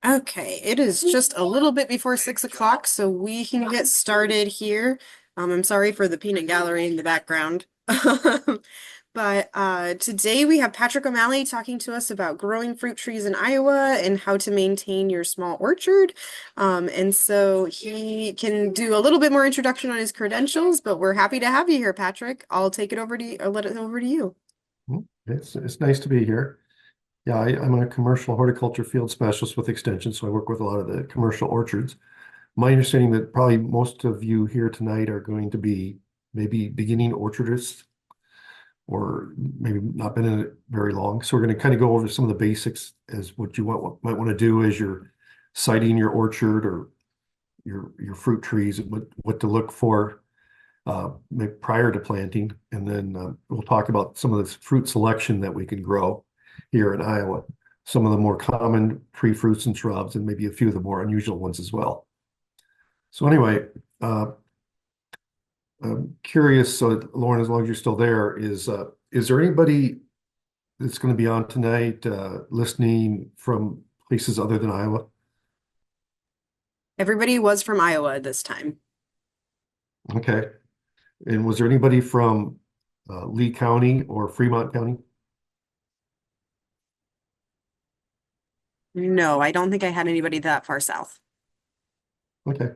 Okay, it is just a little bit before 6 o'clock, so we can get started here. I'm sorry for the peanut gallery in the background. But today we have Patrick O'Malley talking to us about growing fruit trees in Iowa and how to maintain your small orchard. And so he can do a little bit more introduction on his credentials, but we're happy to have you here, Patrick. I'll take it over to you, or let it over to you. It's nice to be here. Yeah, I'm a commercial horticulture field specialist with Extension, so I work with a lot of the commercial orchards. My understanding that probably most of you here tonight are going to be maybe beginning orchardists or maybe not been in it very long. So we're going to kind of go over some of the basics as what you might want to do as you're siting your orchard or your fruit trees, and what to look for maybe prior to planting. And then we'll talk about some of this fruit selection that we can grow here in Iowa, some of the more common tree fruits and shrubs, and maybe a few of the more unusual ones as well. So anyway, uh, I'm curious, so Lauren, as long as you're still there, is there anybody that's going to be on tonight listening from places other than Iowa? Everybody was from Iowa this time. Okay. And was there anybody from Lee County or Fremont County? No, I don't think I had anybody that far south. Okay.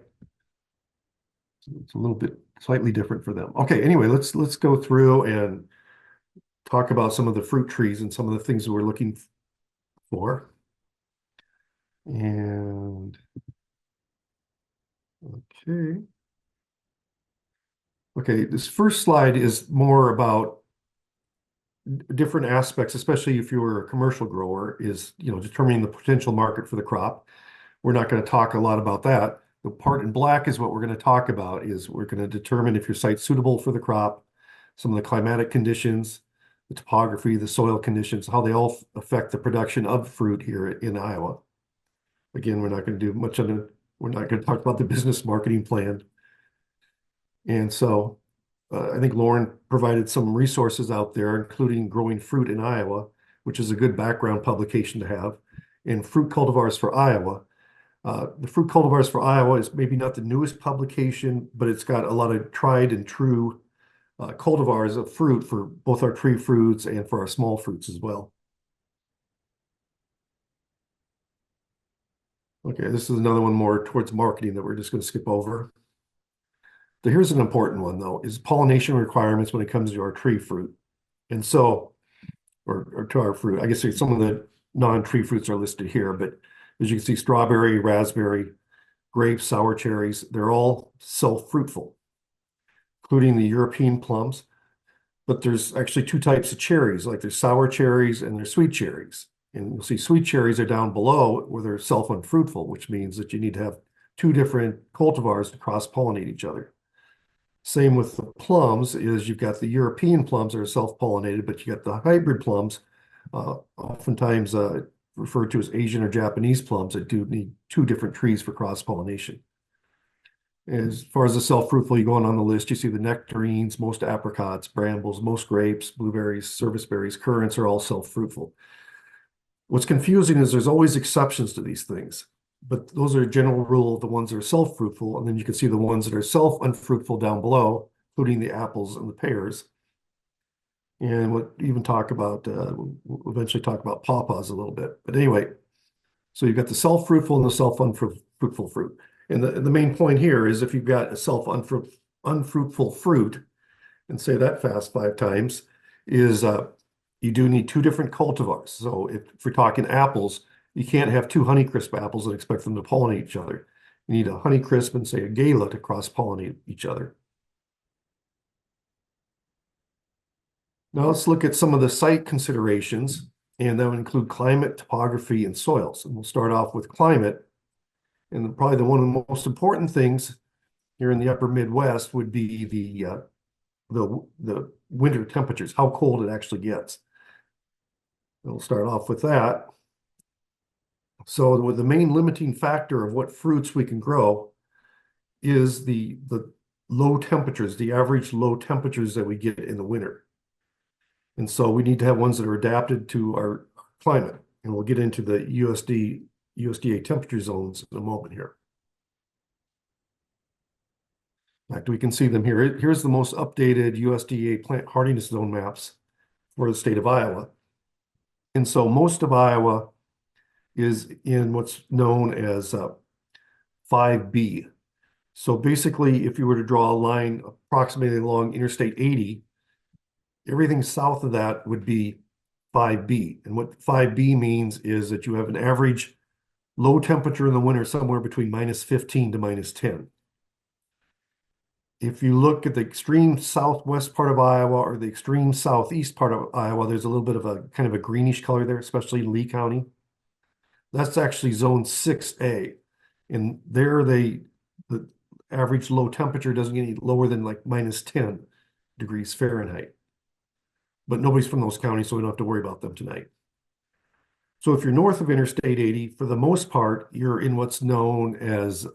It's a little bit slightly different for them. Okay, anyway, let's go through and talk about some of the fruit trees and some of the things that we're looking for. And okay. Okay, this first slide is more about different aspects, especially if you were a commercial grower, is determining the potential market for the crop. We're not going to talk a lot about that. The part in black is what we're going to talk about is we're going to determine if your site's suitable for the crop, some of the climatic conditions, the topography, the soil conditions, how they all affect the production of fruit here in Iowa. Again, we're not going to do much on it. We're not going to talk about the business marketing plan. And so I think Lauren provided some resources out there, including Growing Fruit in Iowa, which is a good background publication to have, and Fruit Cultivars for Iowa. The Fruit Cultivars for Iowa is maybe not the newest publication, but it's got a lot of tried and true cultivars of fruit for both our tree fruits and for our small fruits as well. Okay, this is another one more towards marketing that we're just going to skip over. So here's an important one though, is pollination requirements when it comes to our tree fruit. And so, or to our fruit, I guess some of the non-tree fruits are listed here, but as you can see, strawberry, raspberry, grapes, sour cherries, they're all self-fruitful, including the European plums. But there's actually two types of cherries, like there's sour cherries and there's sweet cherries. And you'll see sweet cherries are down below where they're self-unfruitful, which means that you need to have two different cultivars to cross-pollinate each other. Same with the plums is you've got the European plums that are self-pollinated, but you got the hybrid plums, oftentimes referred to as Asian or Japanese plums that do need two different trees for cross-pollination. As far as the self-fruitful, you go on the list, you see the nectarines, most apricots, brambles, most grapes, blueberries, service berries, currants are all self-fruitful. What's confusing is there's always exceptions to these things, but those are a general rule of the ones that are self-fruitful, and then you can see the ones that are self-unfruitful down below, including the apples and the pears. And we'll even talk about, we'll eventually talk about pawpaws a little bit. But anyway, so you've got the self-fruitful and the self-unfruitful fruit. And the main point here is if you've got a self-unfruitful fruit, and say that fast 5 times, is you do need two different cultivars. So if we're talking apples, you can't have two Honeycrisp apples and expect them to pollinate each other. You need a Honeycrisp and say a Gala to cross-pollinate each other. Now let's look at some of the site considerations, and that would include climate, topography, and soils. And we'll start off with climate. And probably one of the most important things here in the upper Midwest would be the winter temperatures, how cold it actually gets. We'll start off with that. So the main limiting factor of what fruits we can grow is the low temperatures, the average low temperatures that we get in the winter. And so we need to have ones that are adapted to our climate. And we'll get into the USD USDA temperature zones in a moment here. In fact, we can see them here. Here's the most updated USDA plant hardiness zone maps for the state of Iowa. And so most of Iowa is in what's known as 5B. So basically, if you were to draw a line approximately along Interstate 80, everything south of that would be 5B. And what 5B means is that you have an average low temperature in the winter somewhere between -15 to -10. If you look at the extreme southwest part of Iowa or the extreme southeast part of Iowa, there's a little bit of a kind of a greenish color there, especially in Lee County. That's actually zone 6A. And there the average low temperature doesn't get any lower than like -10 degrees Fahrenheit. But nobody's from those counties, so we don't have to worry about them tonight. So if you're north of Interstate 80, for the most part, you're in what's known as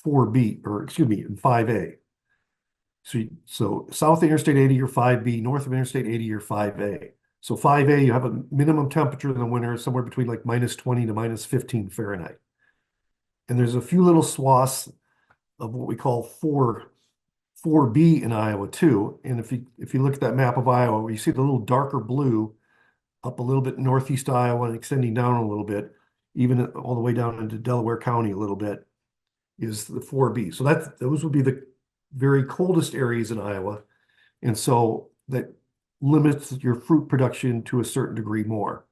4B, or excuse me, in 5A. So south of Interstate 80, you're 5B, north of Interstate 80, you're 5A. So 5A, you have a minimum temperature in the winter somewhere between like -20 to -15 Fahrenheit. And there's a few little swaths of what we call 4B in Iowa too. And if you look at that map of Iowa, where you see the little darker blue up a little bit northeast Iowa and extending down a little bit, even all the way down into Delaware County a little bit, is the 4B. So those would be the very coldest areas in Iowa. And so that limits your fruit production to a certain degree more.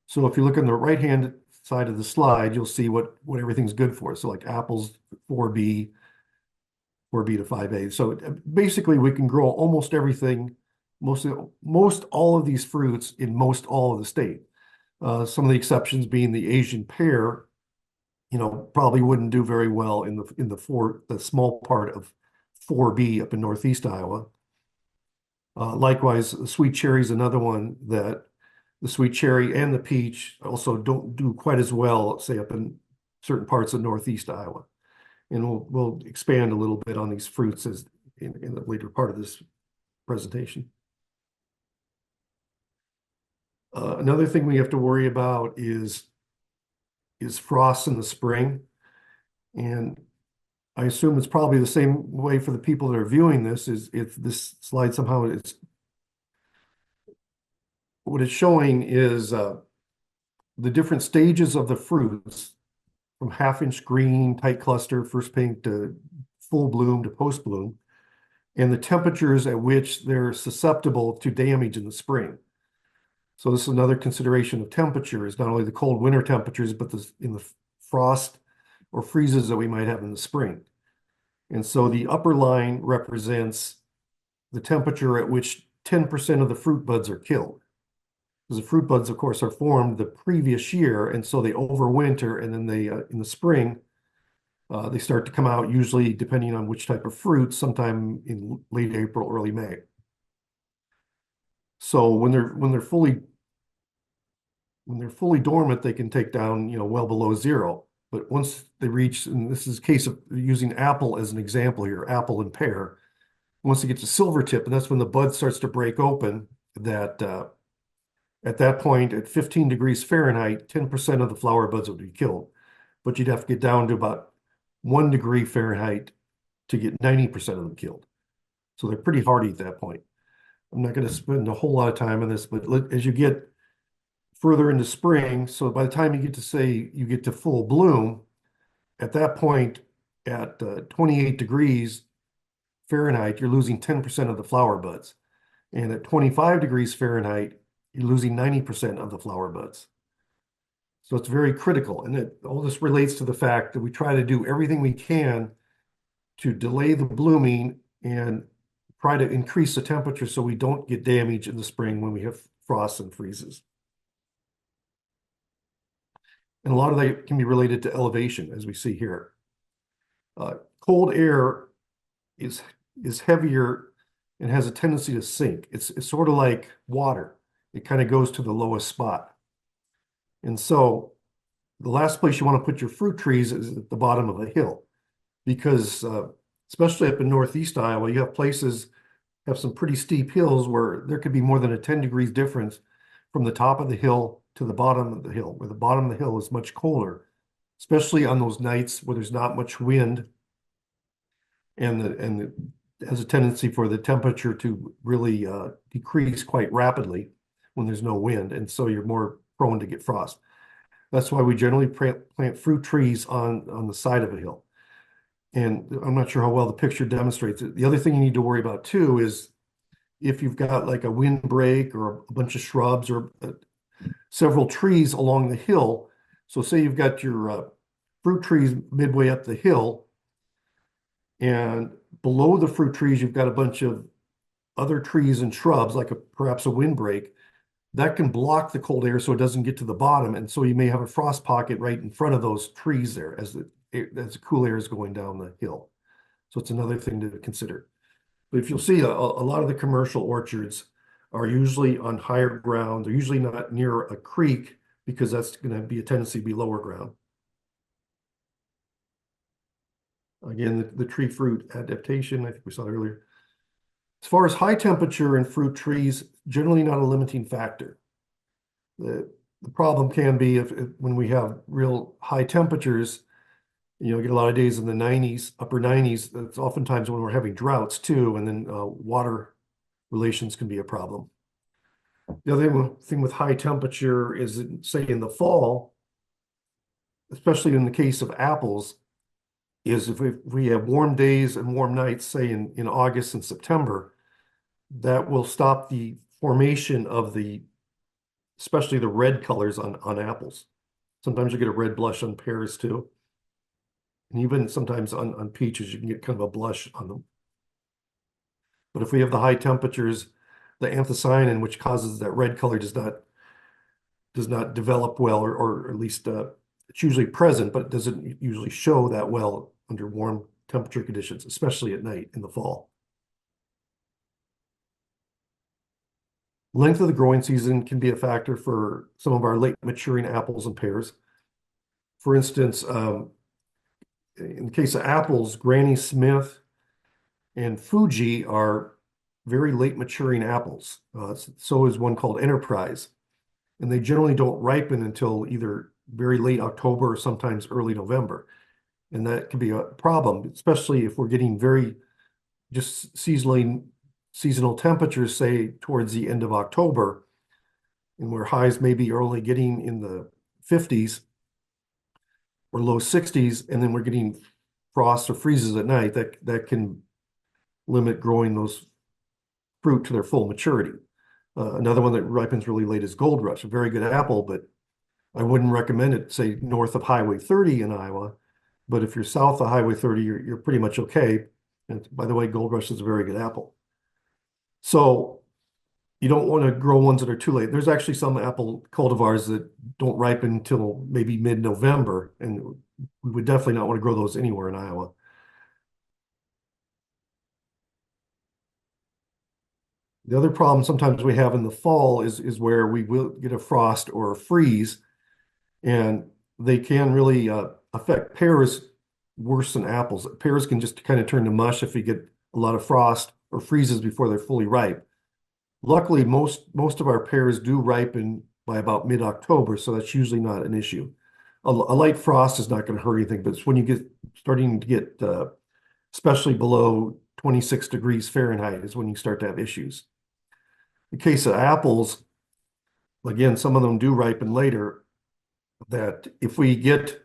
So if you look on the right-hand side of the slide, you'll see what everything's good for. So like apples, 4B, 4B to 5A. So basically we can grow almost everything, most all of these fruits in most all of the state. Some of the exceptions being the Asian pear, probably wouldn't do very well in the small part of 4B up in northeast Iowa. Likewise, the sweet cherry is another one that the sweet cherry and the peach also don't do quite as well, say up in certain parts of northeast Iowa. And we'll expand a little bit on these fruits as in the later part of this presentation. Another thing we have to worry about is frost in the spring. And I assume it's probably the same way for the people that are viewing this, is if this slide somehow is what it's showing is the different stages of the fruits from half-inch green, tight cluster, first pink to full bloom to post bloom, and the temperatures at which they're susceptible to damage in the spring. So this is another consideration of temperature, is not only the cold winter temperatures, but in the frost or freezes that we might have in the spring. And so the upper line represents the temperature at which 10% of the fruit buds are killed. Because the fruit buds, of course, are formed the previous year, and so they overwinter, and then they, in the spring, they start to come out, usually depending on which type of fruit, sometime in late April, early May. So when they're fully dormant, they can take down, well below zero. But once they reach, and this is a case of using apple as an example here, apple and pear, once they get to silver tip, and that's when the bud starts to break open, that at that point, at 15 degrees Fahrenheit, 10% of the flower buds would be killed. But you'd have to get down to about 1 degree Fahrenheit to get 90% of them killed. So they're pretty hardy at that point. I'm not going to spend a whole lot of time on this, but as you get further into spring, so by the time you get to, say, you get to full bloom, at that point, at 28 degrees Fahrenheit, you're losing 10% of the flower buds. And at 25 degrees Fahrenheit, you're losing 90% of the flower buds. So it's very critical. And all this relates to the fact that we try to do everything we can to delay the blooming and try to increase the temperature so we don't get damage in the spring when we have frosts and freezes. And a lot of that can be related to elevation, as we see here. Cold air is heavier and has a tendency to sink. It's sort of like water. It kind of goes to the lowest spot. And so the last place you want to put your fruit trees is at the bottom of a hill, because especially up in northeast Iowa, you have places have some pretty steep hills where there could be more than a 10 degrees difference from the top of the hill to the bottom of the hill, where the bottom of the hill is much colder, especially on those nights where there's not much wind and it has a tendency for the temperature to really decrease quite rapidly when there's no wind, and so you're more prone to get frost. That's why we generally plant fruit trees on the side of a hill. And I'm not sure how well the picture demonstrates it. The other thing you need to worry about too is if you've got like a windbreak or a bunch of shrubs or several trees along the hill. So say you've got your fruit trees midway up the hill, and below the fruit trees, you've got a bunch of other trees and shrubs, like perhaps a windbreak, that can block the cold air so it doesn't get to the bottom. And so you may have a frost pocket right in front of those trees there as the cool air is going down the hill. So it's another thing to consider. But if you'll see, a lot of the commercial orchards are usually on higher ground. They're usually not near a creek because that's going to be a tendency to be lower ground. Again, the tree fruit adaptation, I think we saw that earlier. As far as high temperature in fruit trees, generally not a limiting factor. The problem can be if when we have real high temperatures, get a lot of days in the 90s, upper 90s. That's oftentimes when we're having droughts too, and then water relations can be a problem. The other thing with high temperature is, say in the fall, especially in the case of apples, is if we have warm days and warm nights, say in August and September, that will stop the formation of especially the red colors on apples. Sometimes you get a red blush on pears too. And even sometimes on peaches, you can get kind of a blush on them. But if we have the high temperatures, the anthocyanin, which causes that red color, does not develop well, or at least it's usually present, but it doesn't usually show that well under warm temperature conditions, especially at night in the fall. Length of the growing season can be a factor for some of our late maturing apples and pears. For instance, in the case of apples, Granny Smith and Fuji are very late maturing apples. So is one called Enterprise. And they generally don't ripen until either very late October or sometimes early November. And that can be a problem, especially if we're getting very just seasonal temperatures, say towards the end of October, and where highs maybe are only getting in the 50s or low 60s, and then we're getting frosts or freezes at night, that can limit growing those fruit to their full maturity. Another one that ripens really late is Gold Rush, a very good apple, but I wouldn't recommend it, say, north of Highway 30 in Iowa. But if you're south of Highway 30, you're pretty much okay. And by the way, Gold Rush is a very good apple. So you don't want to grow ones that are too late. There's actually some apple cultivars that don't ripen until maybe mid-November, and we would definitely not want to grow those anywhere in Iowa. The other problem sometimes we have in the fall is where we will get a frost or a freeze, and they can really affect pears worse than apples. Pears can just kind of turn to mush if you get a lot of frost or freezes before they're fully ripe. Luckily, most of our pears do ripen by about mid-October, so that's usually not an issue. A light frost is not going to hurt anything, but it's when you get starting to get especially below 26 degrees Fahrenheit is when you start to have issues. In the case of apples, again, some of them do ripen later, that if we get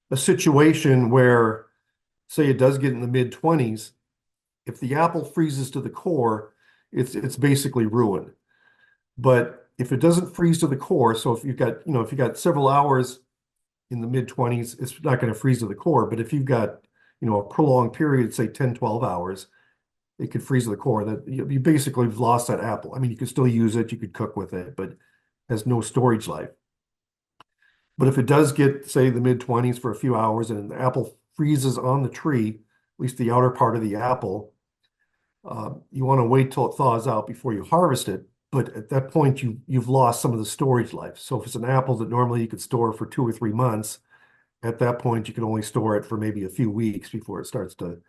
a situation where, say it does get in the mid-20s, if the apple freezes to the core, it's basically ruined. But if it doesn't freeze to the core, so if you've got several hours in the mid-20s, it's not going to freeze to the core. But if you've got, a prolonged period, say 10, 12 hours, it could freeze to the core. That you basically have lost that apple. I mean, you could still use it, you could cook with it, but it has no storage life. But if it does get, say, the mid-20s for a few hours and the apple freezes on the tree, at least the outer part of the apple, you want to wait till it thaws out before you harvest it. But at that point, you've lost some of the storage life. So if it's an apple that normally you could store for 2 or 3 months, at that point, you can only store it for maybe a few weeks before it starts to,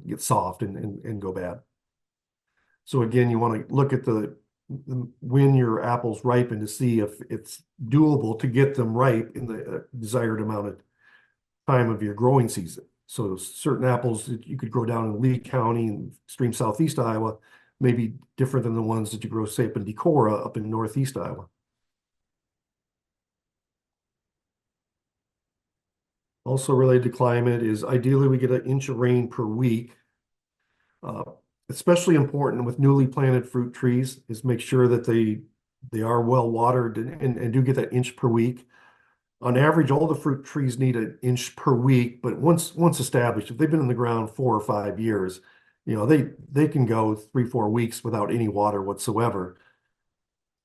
get soft and go bad. So again, you want to look at the when your apples ripen to see if it's doable to get them ripe in the desired amount of time of your growing season. So certain apples that you could grow down in Lee County and extreme southeast Iowa may be different than the ones that you grow, say, up in Decorah up in northeast Iowa. Also related to climate is ideally we get an inch of rain per week. Uh, Especially important with newly planted fruit trees is make sure that they are well watered and do get that inch per week. On average, all the fruit trees need an inch per week, but once established, if they've been in the ground 4 or 5 years, they can go 3 or 4 weeks without any water whatsoever.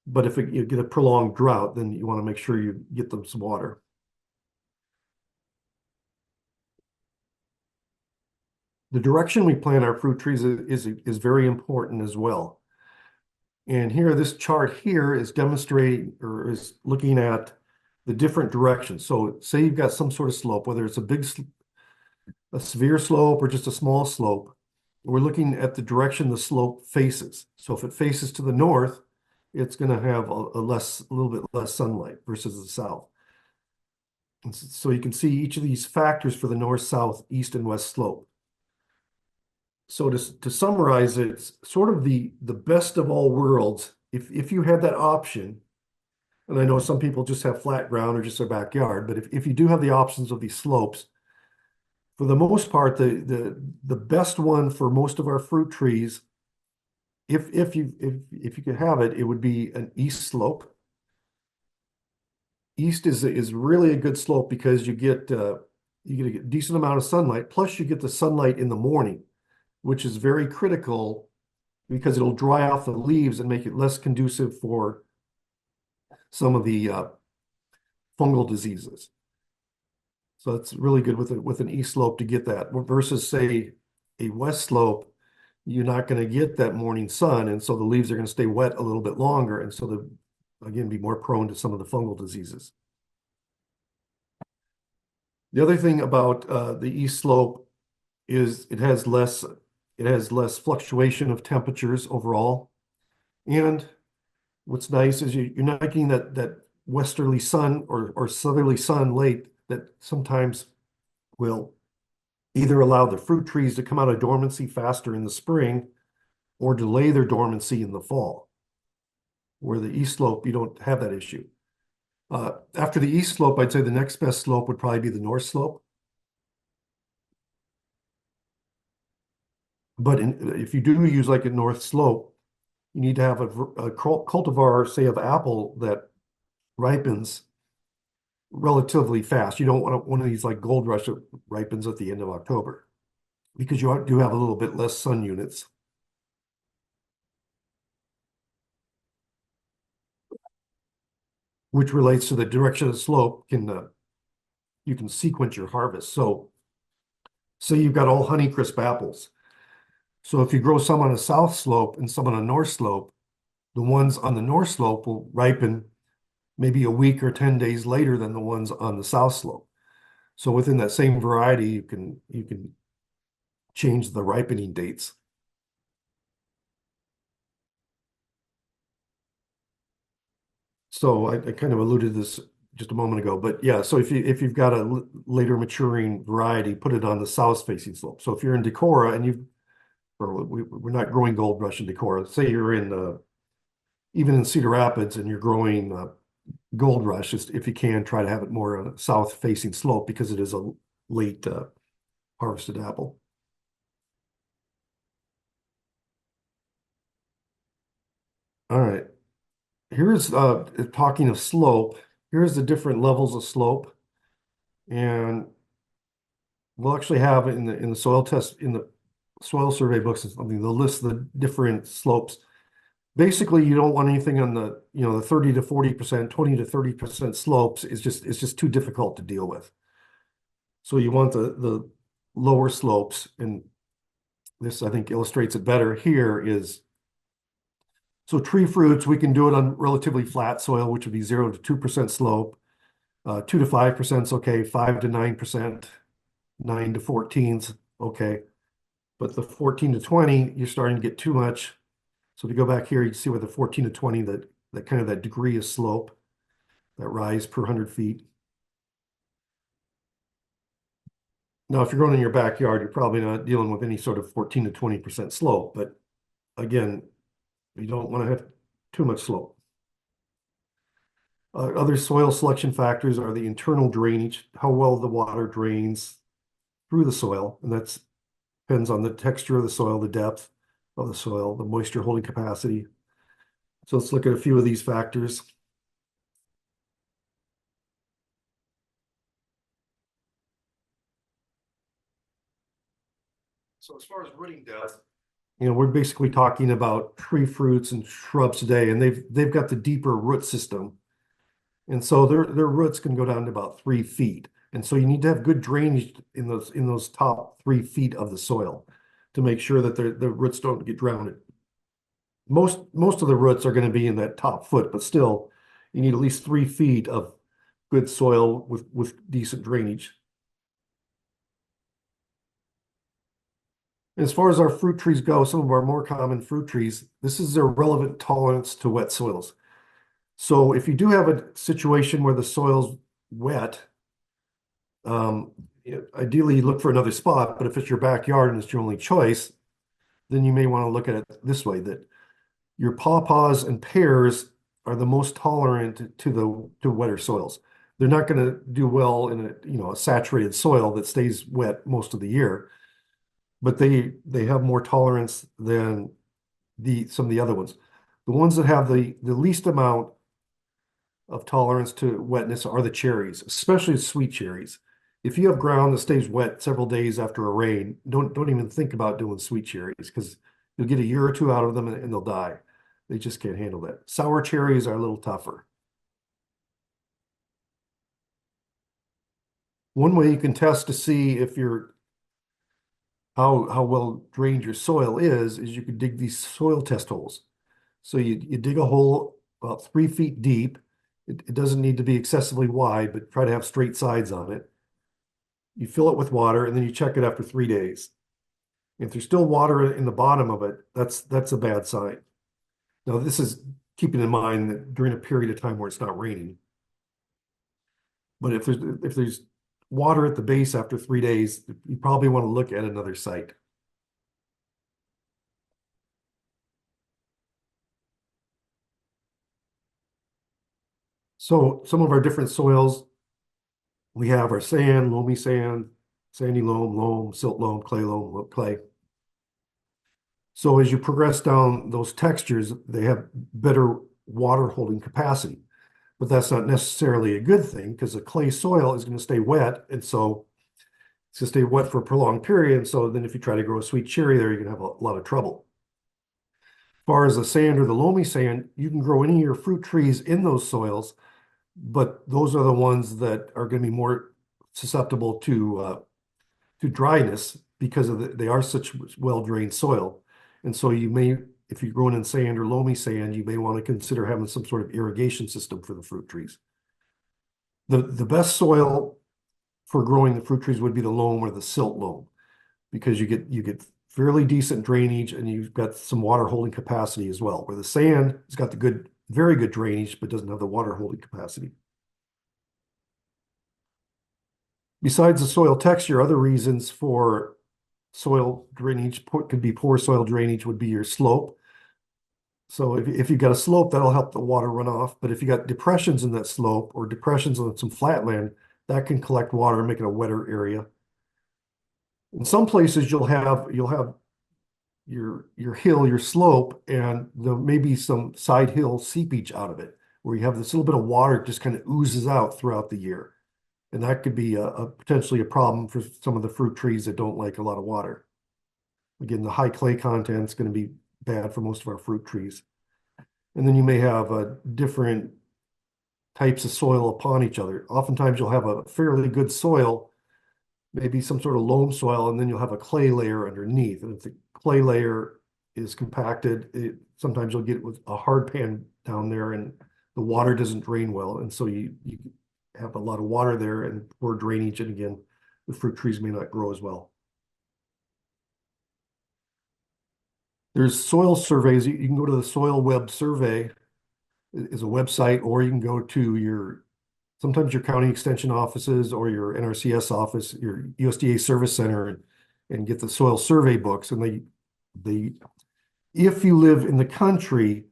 But if you get a prolonged drought, then you want to make sure you get them some water. The direction we plant our fruit trees is very important as well. And here, this chart here is demonstrating or is looking at the different directions. So say you've got some sort of slope, whether it's a severe slope or just a small slope, we're looking at the direction the slope faces. So if it faces to the north, it's going to have a little bit less sunlight versus the south. And so you can see each of these factors for the north, south, east, and west slope. So to summarize it, it's sort of the best of all worlds. If you had that option, and I know some people just have flat ground or just their backyard, but if you do have the options of these slopes, for the most part, the best one for most of our fruit trees, if you could have it, it would be an east slope. East is really a good slope because you get a decent amount of sunlight, plus you get the sunlight in the morning, which is very critical because it'll dry off the leaves and make it less conducive for some of the fungal diseases. So it's really good with an east slope to get that versus say a west slope, you're not going to get that morning sun, and so the leaves are going to stay wet a little bit longer, and so again be more prone to some of the fungal diseases. The other thing about the east slope is it has less fluctuation of temperatures overall, and what's nice is you're not getting that westerly sun or southerly sun late that sometimes will either allow the fruit trees to come out of dormancy faster in the spring or delay their dormancy in the fall. Where the east slope, you don't have that issue. After the east slope, I'd say the next best slope would probably be the north slope. But if you do use like a north slope, you need to have a cultivar, say, of apple that ripens relatively fast. You don't want one of these like Gold Rush that ripens at the end of October because you do have a little bit less sun units. Which relates to the direction of the slope, you can sequence your harvest. So say you've got all Honeycrisp apples. So if you grow some on a south slope and some on a north slope, the ones on the north slope will ripen maybe a week or 10 days later than the ones on the south slope. So within that same variety, you can change the ripening dates. So I kind of alluded to this just a moment ago, but yeah, so if you've got a later maturing variety, put it on the south facing slope. So if you're in Decorah and we're not growing Gold Rush in Decorah, say you're in even in Cedar Rapids and you're growing Gold Rush, just if you can try to have it more south facing slope because it is a late harvested apple. All right, here's talking of slope. Here's the different levels of slope, and we'll actually have in the soil test in the soil survey books and something they'll list the different slopes. Basically, you don't want anything on the 30 to 40%, 20 to 30% slopes. It's just too difficult to deal with. So you want the lower slopes, and this I think illustrates it better here is so tree fruits, we can do it on relatively flat soil, which would be 0 to 2% slope. 2 to 5% is okay, 5 to 9%, 9 to 14's okay. But the 14 to 20, you're starting to get too much So if you go back here, you can see with the 14 to 20, that kind of that degree of slope, that rise per 100 feet. Now, if you're growing in your backyard, you're probably not dealing with any sort of 14 to 20% slope, but again, you don't want to have too much slope. Other soil selection factors are the internal drainage, how well the water drains through the soil, and that depends on the texture of the soil, the depth of the soil, the moisture holding capacity. So let's look at a few of these factors. So as far as rooting depth, we're basically talking about tree fruits and shrubs today, and they've got the deeper root system. And so their roots can go down to about 3 feet. And so you need to have good drainage in those top 3 feet of the soil to make sure that the roots don't get drowned. Most of the roots are going to be in that top foot, but still you need at least 3 feet of good soil with decent drainage. As far as our fruit trees go, some of our more common fruit trees, this is their relevant tolerance to wet soils. So if you do have a situation where the soil's wet, um, ideally you look for another spot, but if it's your backyard and it's your only choice, then you may want to look at it this way, that your pawpaws and pears are the most tolerant to wetter soils. They're not going to do well in a saturated soil that stays wet most of the year, but they have more tolerance than some of the other ones. The ones that have the least amount of tolerance to wetness are the cherries, especially sweet cherries. If you have ground that stays wet several days after a rain, don't even think about doing sweet cherries because you'll get a year or two out of them and they'll die. They just can't handle that. Sour cherries are a little tougher. One way you can test to see if how well drained your soil is you can dig these soil test holes. So you dig a hole about 3 feet deep. It doesn't need to be excessively wide, but try to have straight sides on it. You fill it with water and then you check it after 3 days. If there's still water in the bottom of it, that's a bad sign. Now, this is keeping in mind that during a period of time where it's not raining. But if there's water at the base after 3 days, you probably want to look at another site. So some of our different soils, we have our sand, loamy sand, sandy loam, silt loam, clay. So as you progress down those textures, they have better water holding capacity. But that's not necessarily a good thing because the clay soil is going to stay wet. And so it's going to stay wet for a prolonged period. And so then if you try to grow a sweet cherry there, you're going to have a lot of trouble. As far as the sand or the loamy sand, you can grow any of your fruit trees in those soils, but those are the ones that are going to be more susceptible to dryness because they are such well-drained soil. And so you may, if you're growing in sand or loamy sand, you may want to consider having some sort of irrigation system for the fruit trees. The best soil for growing the fruit trees would be the loam or the silt loam because you get fairly decent drainage and you've got some water holding capacity as well. Where the sand has got very good drainage, but doesn't have the water holding capacity. Besides the soil texture, other reasons for soil drainage could be poor soil drainage would be your slope. So if you've got a slope, that'll help the water run off. But if you got depressions in that slope or depressions on some flat land, that can collect water and make it a wetter area. In some places, you'll have your hill, your slope, and there may be some side hill seepage out of it, where you have this little bit of water just kind of oozes out throughout the year. And that could be potentially a problem for some of the fruit trees that don't like a lot of water. Again, the high clay content is going to be bad for most of our fruit trees. And then you may have different types of soil upon each other. Oftentimes you'll have a fairly good soil, maybe some sort of loam soil, and then you'll have a clay layer underneath. And if the clay layer is compacted, sometimes you'll get it with a hard pan down there and the water doesn't drain well. And so you have a lot of water there and poor drainage. And again, the fruit trees may not grow as well. There's soil surveys. You can go to the Soil Web Survey is a website, or you can go to sometimes your county extension offices or your NRCS office, your USDA Service Center, and get the soil survey books. And they, if you live in the country,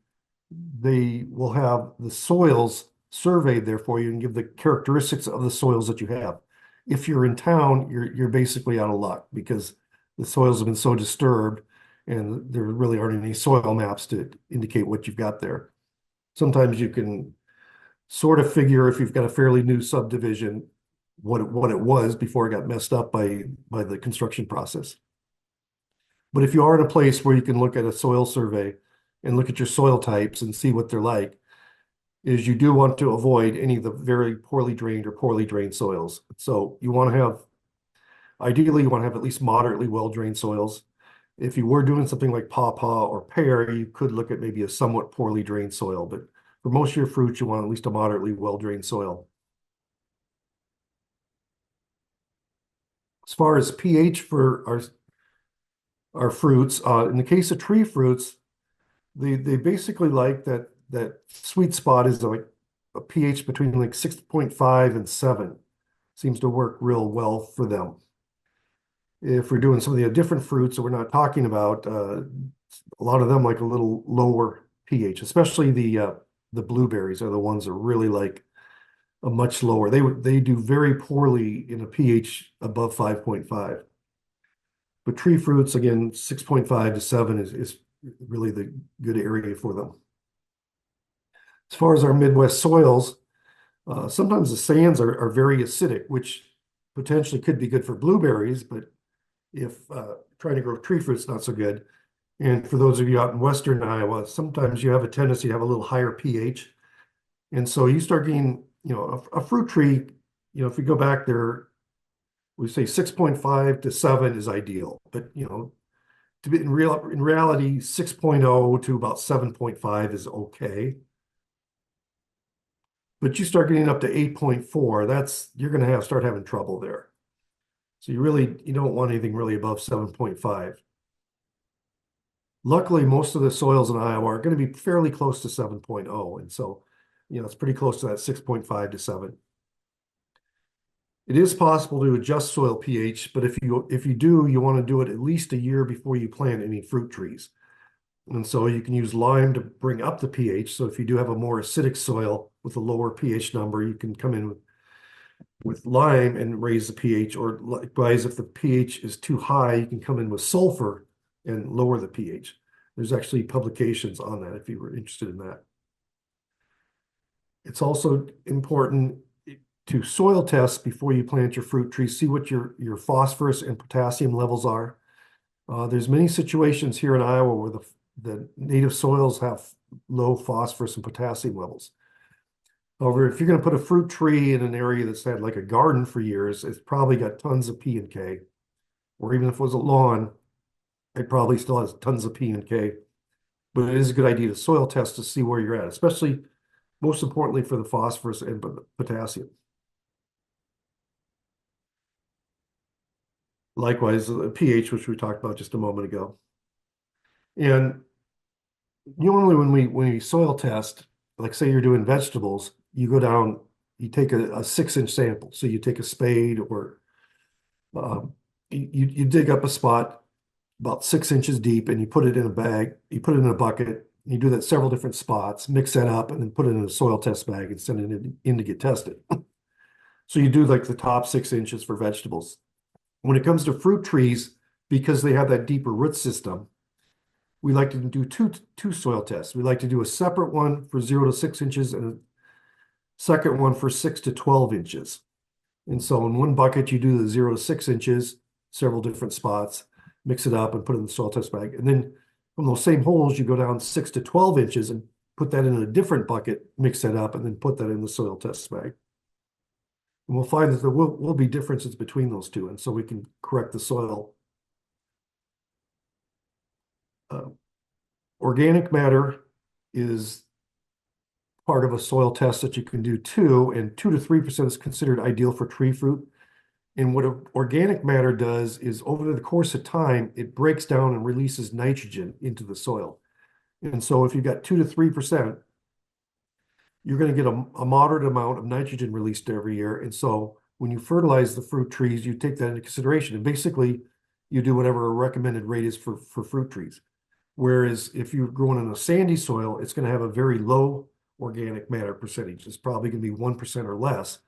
they will have the soils surveyed there for you and give the characteristics of the soils that you have. If you're in town, you're basically out of luck because the soils have been so disturbed and there really aren't any soil maps to indicate what you've got there. Sometimes you can sort of figure if you've got a fairly new subdivision, what it was before it got messed up by the construction process. But if you are in a place where you can look at a soil survey and look at your soil types and see what they're like, is you do want to avoid any of the very poorly drained or poorly drained soils. So you want to have, ideally, you want to have at least moderately well-drained soils. If you were doing something like pawpaw or pear, you could look at maybe a somewhat poorly drained soil, but for most of your fruits, you want at least a moderately well-drained soil. As far as pH for our fruits, in the case of tree fruits, they basically like that sweet spot is like a pH between like 6.5 and 7. Seems to work real well for them. If we're doing some of the different fruits that we're not talking about, a lot of them like a little lower pH, especially the blueberries are the ones that really like a much lower. They do very poorly in a pH above 5.5. But tree fruits, again, 6.5 to 7 is really the good area for them. As far as our Midwest soils, sometimes the sands are very acidic, which potentially could be good for blueberries, but if trying to grow tree fruits, not so good. And for those of you out in Western Iowa, sometimes you have a tendency to have a little higher pH. And so you start getting, a fruit tree, if we go back there, we say 6.5 to 7 is ideal. But, to be in reality, 6.0 to about 7.5 is okay. But you start getting up to 8.4, you're going to start having trouble there. So you don't want anything really above 7.5. Luckily, most of the soils in Iowa are going to be fairly close to 7.0. And so, it's pretty close to that 6.5 to 7. It is possible to adjust soil pH, but if you do, you want to do it at least a year before you plant any fruit trees. And so you can use lime to bring up the pH. So if you do have a more acidic soil with a lower pH number, you can come in with lime and raise the pH, or likewise, if the pH is too high, you can come in with sulfur and lower the pH. There's actually publications on that if you were interested in that. It's also important to soil test before you plant your fruit trees, see what your phosphorus and potassium levels are. There's many situations here in Iowa where the native soils have low phosphorus and potassium levels. However, if you're going to put a fruit tree in an area that's had like a garden for years, it's probably got tons of P and K. Or even if it was a lawn, it probably still has tons of P and K. But it is a good idea to soil test to see where you're at, especially most importantly for the phosphorus and potassium. Likewise, the pH, which we talked about just a moment ago. And normally when we soil test, like say you're doing vegetables, you go down, you take a 6-inch sample. So you take a spade or you dig up a spot about 6 inches deep and you put it in a bag, you put it in a bucket, you do that several different spots, mix that up, and then put it in a soil test bag and send it in to get tested. So you do like the top 6 inches for vegetables. When it comes to fruit trees, because they have that deeper root system, we like to do two soil tests. We like to do a separate one for 0 to 6 inches and a second one for 6 to 12 inches. And so in one bucket, you do the 0 to 6 inches, several different spots, mix it up and put it in the soil test bag. And then from those same holes, you go down 6 to 12 inches and put that in a different bucket, mix that up, and then put that in the soil test bag. And we'll find that there will be differences between those two. And so we can correct the soil. Organic matter is part of a soil test that you can do too, and 2 to 3% is considered ideal for tree fruit. And what organic matter does is over the course of time, it breaks down and releases nitrogen into the soil. And so if you've got 2 to 3%, you're going to get a moderate amount of nitrogen released every year. And so when you fertilize the fruit trees, you take that into consideration. And basically, you do whatever a recommended rate is for fruit trees. Whereas if you're growing in a sandy soil, it's going to have a very low organic matter percentage. It's probably going to be 1% or less.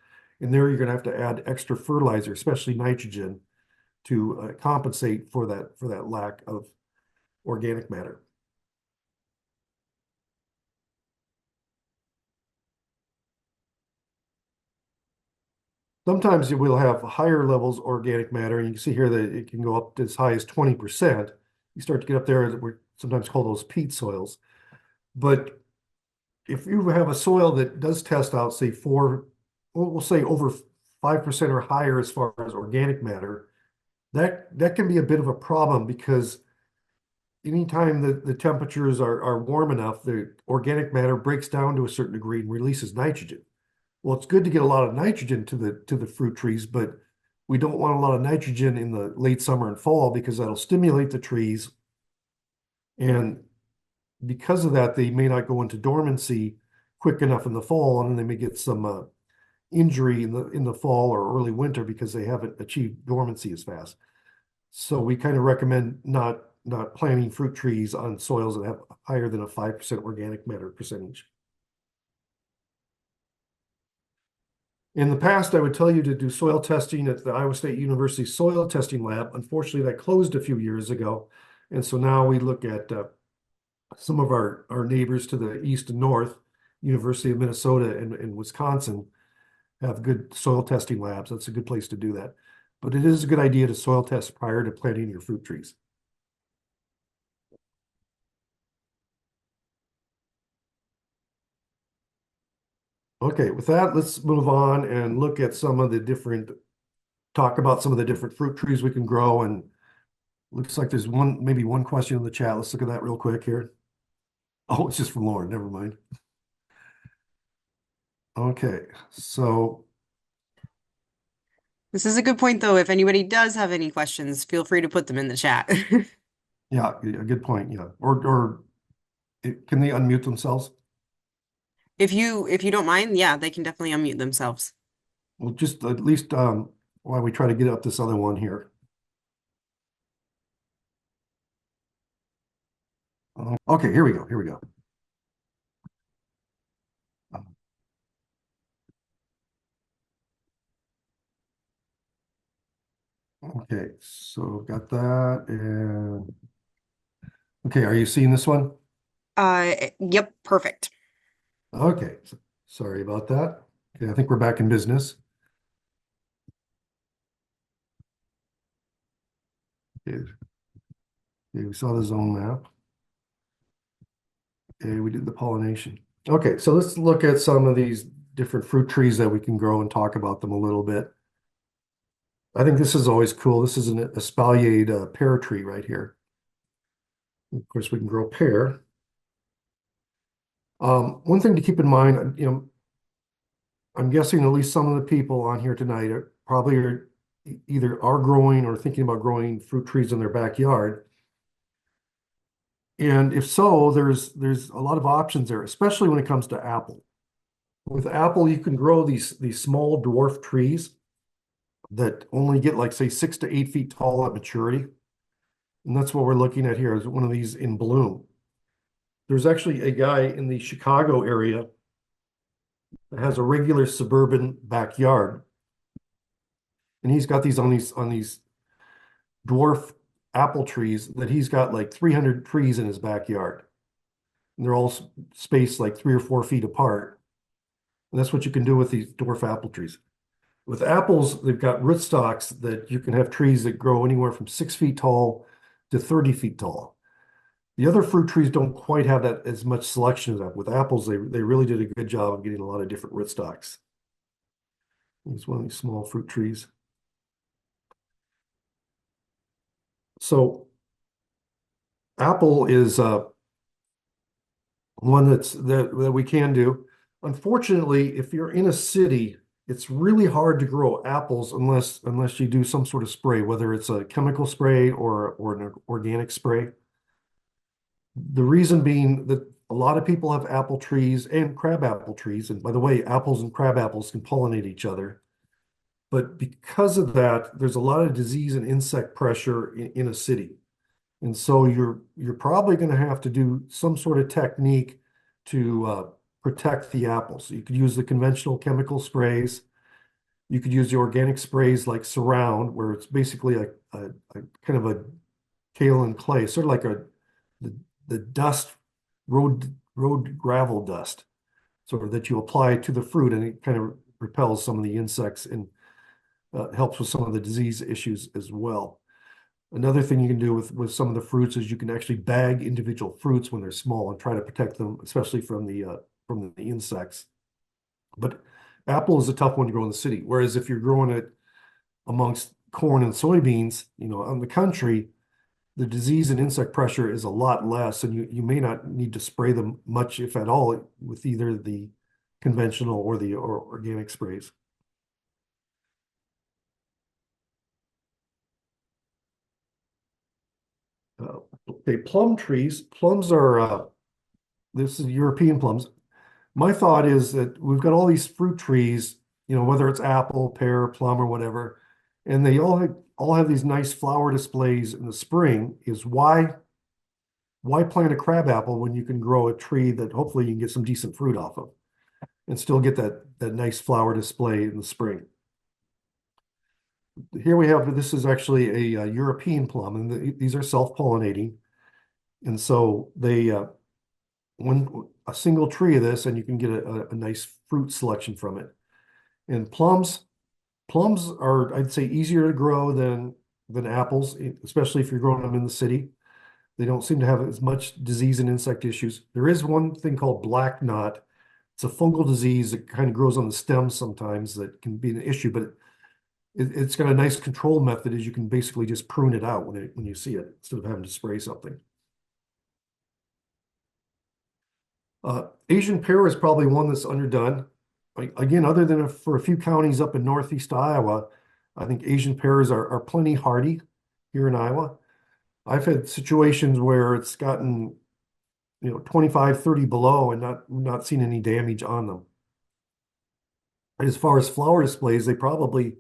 And there you're going to have to add extra fertilizer, especially nitrogen, to compensate for that lack of organic matter. Sometimes you will have higher levels of organic matter, and you can see here that it can go up to as high as 20%. You start to get up there, we sometimes call those peat soils. But if you have a soil that does test out, say we'll say over 5% or higher as far as organic matter, that can be a bit of a problem because anytime the temperatures are warm enough, the organic matter breaks down to a certain degree and releases nitrogen. Well, it's good to get a lot of nitrogen to the fruit trees, but we don't want a lot of nitrogen in the late summer and fall because that'll stimulate the trees. And because of that, they may not go into dormancy quick enough in the fall, and then they may get some injury in the fall or early winter because they haven't achieved dormancy as fast. So we kind of recommend not planting fruit trees on soils that have higher than a 5% organic matter percentage. In the past, I would tell you to do soil testing at the Iowa State University Soil Testing Lab. Unfortunately, that closed a few years ago. And so now we look at some of our neighbors to the east and north, University of Minnesota and Wisconsin, have good soil testing labs. That's a good place to do that. But it is a good idea to soil test prior to planting your fruit trees. Okay, with that, let's move on and look at talk about some of the different fruit trees we can grow. And looks like there's maybe one question in the chat. Let's look at that real quick here. Oh, it's just from Lauren. Never mind. Okay, so This is a good point, though. If anybody does have any questions, feel free to put them in the chat. yeah, a good point. Yeah, or can they unmute themselves? If you don't mind, yeah, they can definitely unmute themselves. Well, just at least while we try to get up this other one here. Okay, here we go. Here we go. Okay, so got that. And okay, are you seeing this one? Yep, perfect. Okay, sorry about that. Okay, I think we're back in business. Okay, okay, we saw the zone map. Okay, we did the pollination. Okay, so let's look at some of these different fruit trees that we can grow and talk about them a little bit. I think this is always cool. This is an espaliered pear tree right here. Of course, we can grow pear. One thing to keep in mind, I'm guessing at least some of the people on here tonight are either are growing or thinking about growing fruit trees in their backyard. And if so, there's a lot of options there, especially when it comes to apple. With apple, you can grow these small dwarf trees that only get like say 6 to 8 feet tall at maturity. And that's what we're looking at here is one of these in bloom. There's actually a guy in the Chicago area that has a regular suburban backyard. And he's got these on these dwarf apple trees that he's got like 300 trees in his backyard. And they're all spaced like 3 or 4 feet apart. And that's what you can do with these dwarf apple trees. With apples, they've got rootstocks that you can have trees that grow anywhere from 6 feet tall to 30 feet tall. The other fruit trees don't quite have that as much selection as that. With apples, they really did a good job of getting a lot of different rootstocks. It's one of these small fruit trees. So apple is one that we can do. Unfortunately, if you're in a city, it's really hard to grow apples unless you do some sort of spray, whether it's a chemical spray or an organic spray. The reason being that a lot of people have apple trees and crab apple trees. And by the way, apples and crab apples can pollinate each other. But because of that, there's a lot of disease and insect pressure in a city. And so you're probably going to have to do some sort of technique to protect the apples. You could use the conventional chemical sprays. You could use the organic sprays like Surround, where it's basically a kind of a kale and clay, sort of like the, the dust, road gravel dust, sort of that you apply to the fruit, and it kind of repels some of the insects and helps with some of the disease issues as well. Another thing you can do with some of the fruits is you can actually bag individual fruits when they're small and try to protect them, especially from the insects. But apple is a tough one to grow in the city. Whereas if you're growing it amongst corn and soybeans, on the country, the disease and insect pressure is a lot less, and you may not need to spray them much, if at all, with either the conventional or the organic sprays. Okay, plum trees. Plums are this is European plums. My thought is that we've got all these fruit trees, whether it's apple, pear, plum, or whatever, and they all have these nice flower displays in the spring. Is why plant a crab apple when you can grow a tree that hopefully you can get some decent fruit off of and still get that nice flower display in the spring. Here we have, this is actually a European plum, and these are self-pollinating. And so they, one a single tree of this, and you can get a nice fruit selection from it. And plums are, I'd say, easier to grow than apples, especially if you're growing them in the city. They don't seem to have as much disease and insect issues. There is one thing called black knot. It's a fungal disease that kind of grows on the stems sometimes that can be an issue, but it's got a nice control method, is you can basically just prune it out when you see it instead of having to spray something. Asian pear is probably one that's underdone. Again, other than for a few counties up in northeast Iowa, I think Asian pears are plenty hardy here in Iowa. I've had situations where it's gotten 25, 30 below and not seen any damage on them. And as far as flower displays, they probably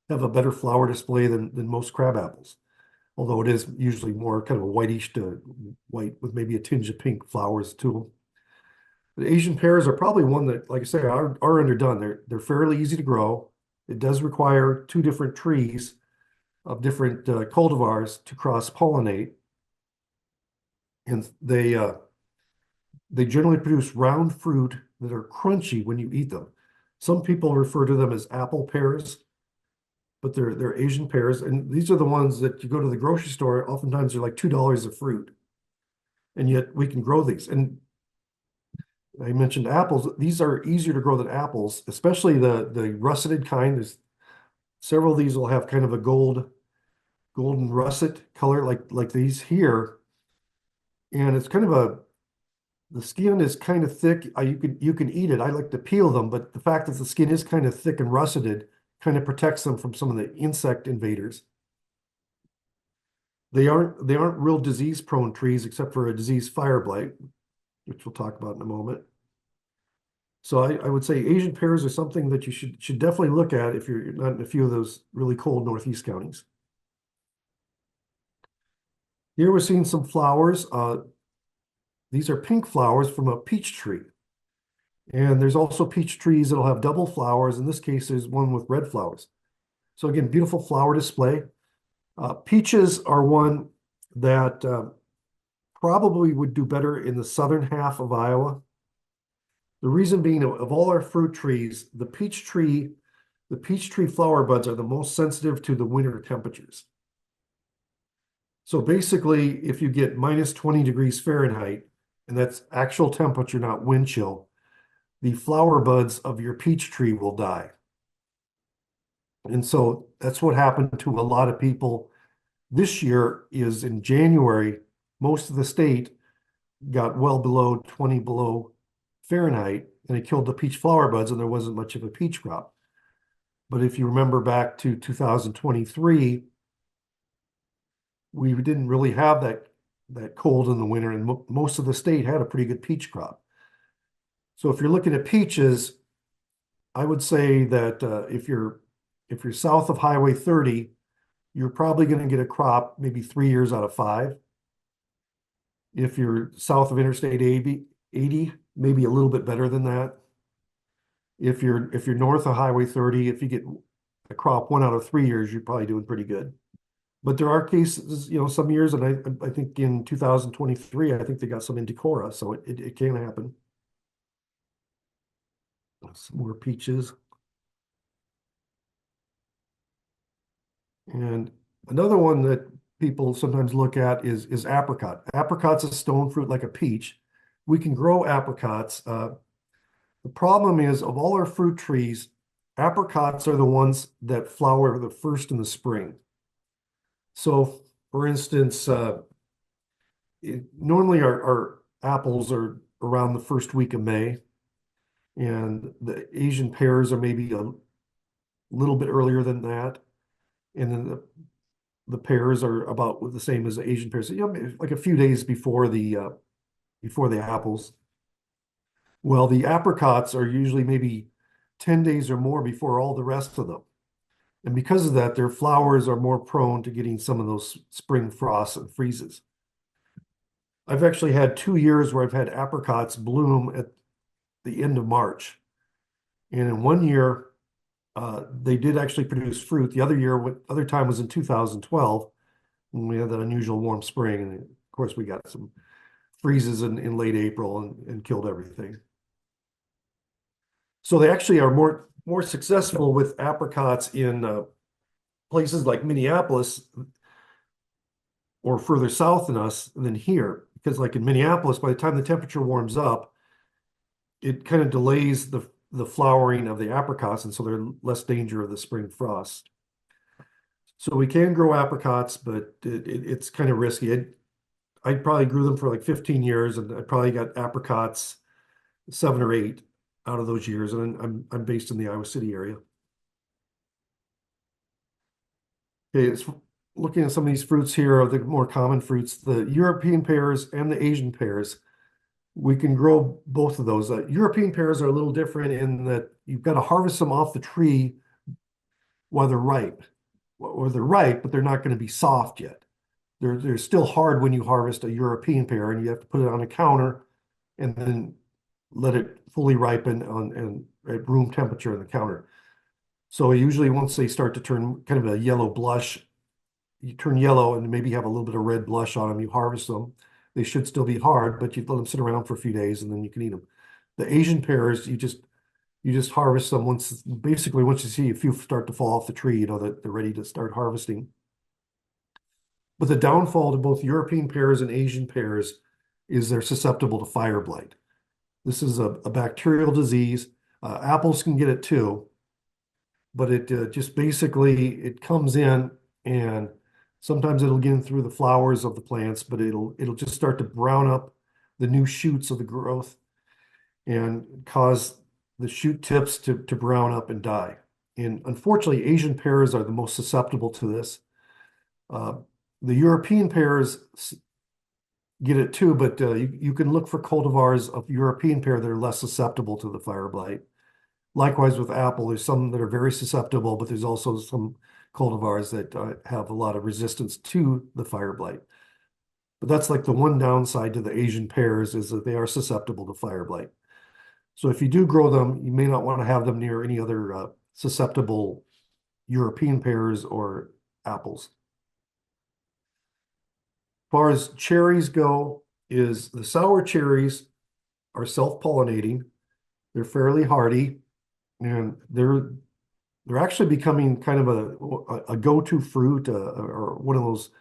have a better flower display than most crab apples, although it is usually more kind of a whitish to white with maybe a tinge of pink flowers to them. The Asian pears are probably one that, like I say, are underdone. They're fairly easy to grow. It does require two different trees of different cultivars to cross-pollinate, and they generally produce round fruit that are crunchy when you eat them. Some people refer to them as apple pears, but they're Asian pears, and these are the ones that you go to the grocery store. Oftentimes they're like $2 a fruit, and yet we can grow these. And I mentioned apples. These are easier to grow than apples, especially the russeted kind. There's several of these will have kind of a golden russet color like these here. And it's kind of the skin is kind of thick. You can eat it. I like to peel them, but the fact that the skin is kind of thick and russeted kind of protects them from some of the insect invaders. They aren't real disease prone trees except for a disease fire blight, which we'll talk about in a moment. So I would say Asian pears are something that you should definitely look at if you're not in a few of those really cold northeast counties. Here we're seeing some flowers. These are pink flowers from a peach tree. And there's also peach trees that'll have double flowers. In this case, there's one with red flowers. So again, beautiful flower display. Peaches are one that probably would do better in the southern half of Iowa. The reason being, of all our fruit trees, the peach tree flower buds are the most sensitive to the winter temperatures. So basically, if you get minus 20 degrees Fahrenheit, and that's actual temperature, not wind chill, the flower buds of your peach tree will die. And so that's what happened to a lot of people this year. Is in January, most of the state got well below 20 below Fahrenheit, and it killed the peach flower buds, and there wasn't much of a peach crop. But if you remember back to 2023, we didn't really have that cold in the winter, and most of the state had a pretty good peach crop. So if you're looking at peaches, I would say that if you're south of Highway 30, you're probably going to get a crop maybe 3 years out of 5. If you're south of Interstate 80, maybe a little bit better than that. If you're north of Highway 30, if you get a crop 1 out of 3 years, you're probably doing pretty good. But there are cases, some years, and I think in 2023, I think they got some in Decorah, so it can happen. Some more peaches. And another one that people sometimes look at is apricot. Apricot's a stone fruit like a peach. We can grow apricots. The problem is, of all our fruit trees, apricots are the ones that flower the first in the spring. So, for instance, normally our apples are around the first week of May, and the Asian pears are maybe a little bit earlier than that. And then the pears are about the same as the Asian pears. So, like a few days before the apples. Well, the apricots are usually maybe 10 days or more before all the rest of them. And because of that, their flowers are more prone to getting some of those spring frosts and freezes. I've actually had 2 years where I've had apricots bloom at the end of March. And in one year, they did actually produce fruit. The other time was in 2012 when we had that unusual warm spring. And of course, we got some freezes in late April and killed everything. So they actually are more successful with apricots in places like Minneapolis or further south than us than here. Because like in Minneapolis, by the time the temperature warms up, it kind of delays the flowering of the apricots, and so they're less danger of the spring frost. So we can grow apricots, but it's kind of risky. I probably grew them for like 15 years, and I probably got apricots 7 or 8 out of those years, and I'm based in the Iowa City area. Okay, it's looking at some of these fruits here, are the more common fruits, the European pears and the Asian pears. We can grow both of those. European pears are a little different in that you've got to harvest them off the tree while they're ripe. Or they're ripe, but they're not going to be soft yet. They're still hard when you harvest a European pear, and you have to put it on a counter and then let it fully ripen and at room temperature on the counter. So usually once they start to turn kind of a yellow blush, you turn yellow and maybe have a little bit of red blush on them, you harvest them. They should still be hard, but you let them sit around for a few days and then you can eat them. The Asian pears, you just harvest them basically once you see a few start to fall off the tree, that they're ready to start harvesting. But the downfall to both European pears and Asian pears is they're susceptible to fire blight. This is a bacterial disease. Apples can get it too, but it just basically, it comes in and sometimes it'll get in through the flowers of the plants, but it'll just start to brown up the new shoots of the growth and cause the shoot tips to brown up and die. And unfortunately, Asian pears are the most susceptible to this. The European pears get it too, but you can look for cultivars of European pear that are less susceptible to the fire blight. Likewise with apple, there's some that are very susceptible, but there's also some cultivars that have a lot of resistance to the fire blight. But that's like the one downside to the Asian pears is that they are susceptible to fire blight. So if you do grow them, you may not want to have them near any other susceptible European pears or apples. As far as cherries go, is the sour cherries are self-pollinating. They're fairly hardy, and they're actually becoming kind of a go-to fruit or one of those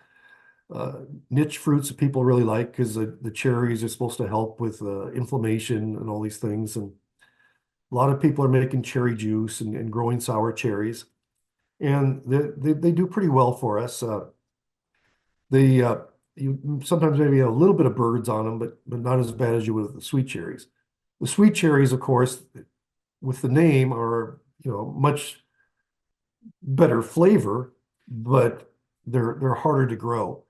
niche fruits that people really like because the cherries are supposed to help with inflammation and all these things. And a lot of people are making cherry juice and growing sour cherries, and they do pretty well for us. You sometimes maybe have a little bit of birds on them, but not as bad as you would with the sweet cherries. The sweet cherries, of course, with the name are much better flavor, but they're harder to grow.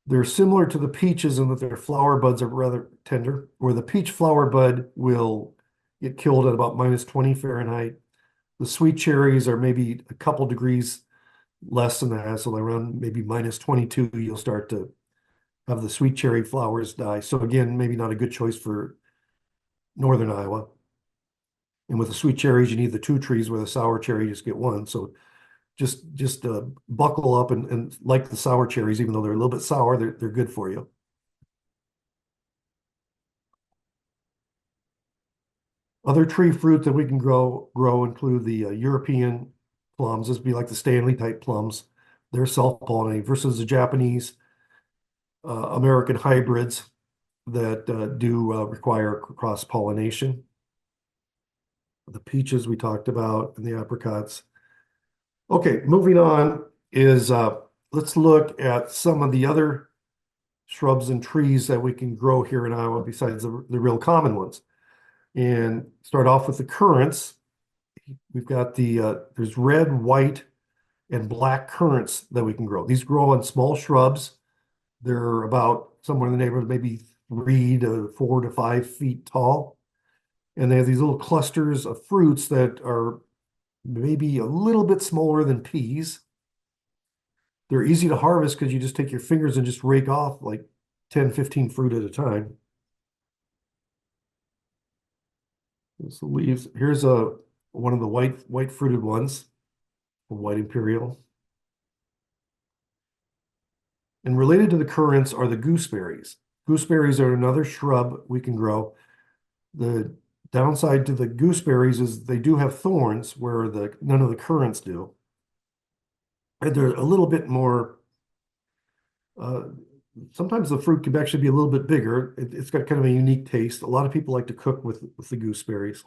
They're similar to the peaches in that their flower buds are rather tender, where the peach flower bud will get killed at about -20 Fahrenheit. The sweet cherries are maybe a couple degrees less than that, so around maybe -22, you'll start to have the sweet cherry flowers die. So again, maybe not a good choice for northern Iowa. And with the sweet cherries, you need the two trees, where the sour cherry you just get one. So just buckle up and like the sour cherries, even though they're a little bit sour, they're good for you. Other tree fruit that we can grow include the European plums. This would be like the Stanley type plums. They're self-pollinating versus the Japanese American hybrids that do require cross-pollination. The peaches we talked about and the apricots. Okay, moving on is let's look at some of the other shrubs and trees that we can grow here in Iowa besides the real common ones. And start off with the currants. We've got there's red, white, and black currants that we can grow. These grow on small shrubs. They're about somewhere in the neighborhood, maybe 3 to 4 to 5 feet tall. And they have these little clusters of fruits that are maybe a little bit smaller than peas. They're easy to harvest because you just take your fingers and just rake off like 10, 15 fruit at a time. There's the leaves. Here's one of the white fruited ones, a white imperial. And related to the currants are the gooseberries. Gooseberries are another shrub we can grow. The downside to the gooseberries is they do have thorns where none of the currants do. And they're a little bit more, uh, sometimes the fruit can actually be a little bit bigger. It's got kind of a unique taste. A lot of people like to cook with the gooseberries.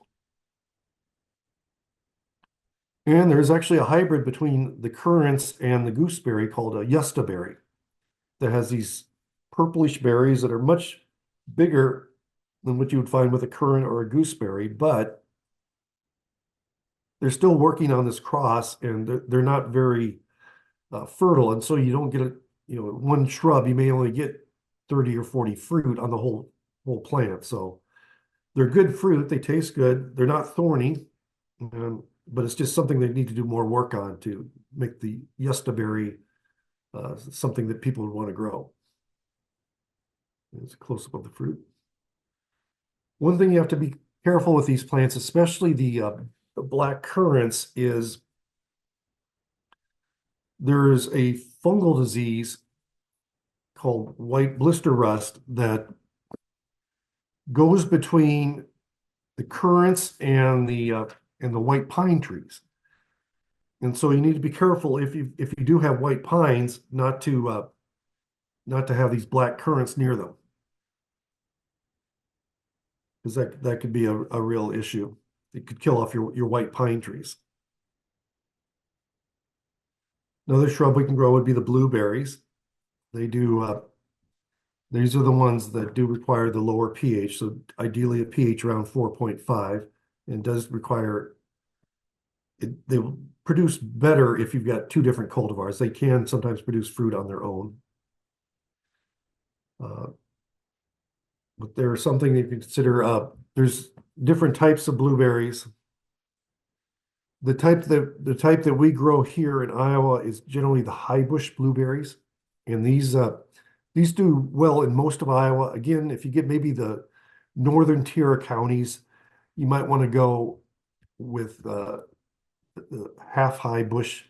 And there's actually a hybrid between the currants and the gooseberry called a yustaberry that has these purplish berries that are much bigger than what you would find with a currant or a gooseberry, but they're still working on this cross and they're not very fertile. And so you don't get one shrub, you may only get 30 or 40 fruit on the whole plant. So they're good fruit. They taste good. They're not thorny, but it's just something they need to do more work on to make the yustaberry something that people would want to grow. It's a close-up of the fruit. One thing you have to be careful with these plants, especially the black currants, is there's a fungal disease called white blister rust that goes between the currants and the white pine trees. And so you need to be careful if you do have white pines, not to have these black currants near them, because that could be a real issue. It could kill off your white pine trees. Another shrub we can grow would be the blueberries. They do these are the ones that do require the lower pH, so ideally a pH around 4.5, and does require they will produce better if you've got two different cultivars. They can sometimes produce fruit on their own. But there's something that you can consider. There's different types of blueberries. The type that we grow here in Iowa is generally the high bush blueberries, and these do well in most of Iowa. Again, if you get maybe the northern tier of counties, you might want to go with the half high bush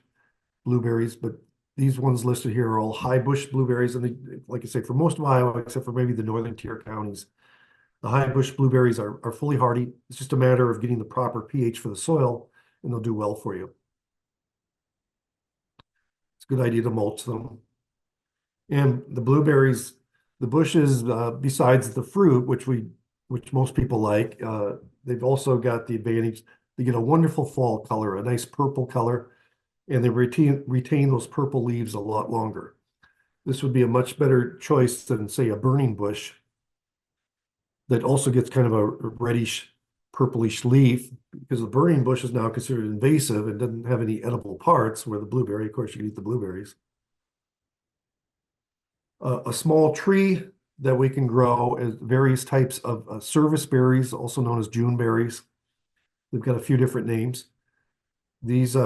blueberries, but these ones listed here are all high bush blueberries, and like I say, for most of Iowa, except for maybe the northern tier counties, the high bush blueberries are fully hardy. It's just a matter of getting the proper pH for the soil, and they'll do well for you. It's a good idea to mulch them. And the blueberries, the bushes, besides the fruit, which most people like, they've also got the advantage. They get a wonderful fall color, a nice purple color, and they retain those purple leaves a lot longer. This would be a much better choice than, say, a burning bush that also gets kind of a reddish, purplish leaf because the burning bush is now considered invasive and doesn't have any edible parts, where the blueberry, of course, you can eat the blueberries. A small tree that we can grow is various types of service berries, also known as June berries. They've got a few different names. These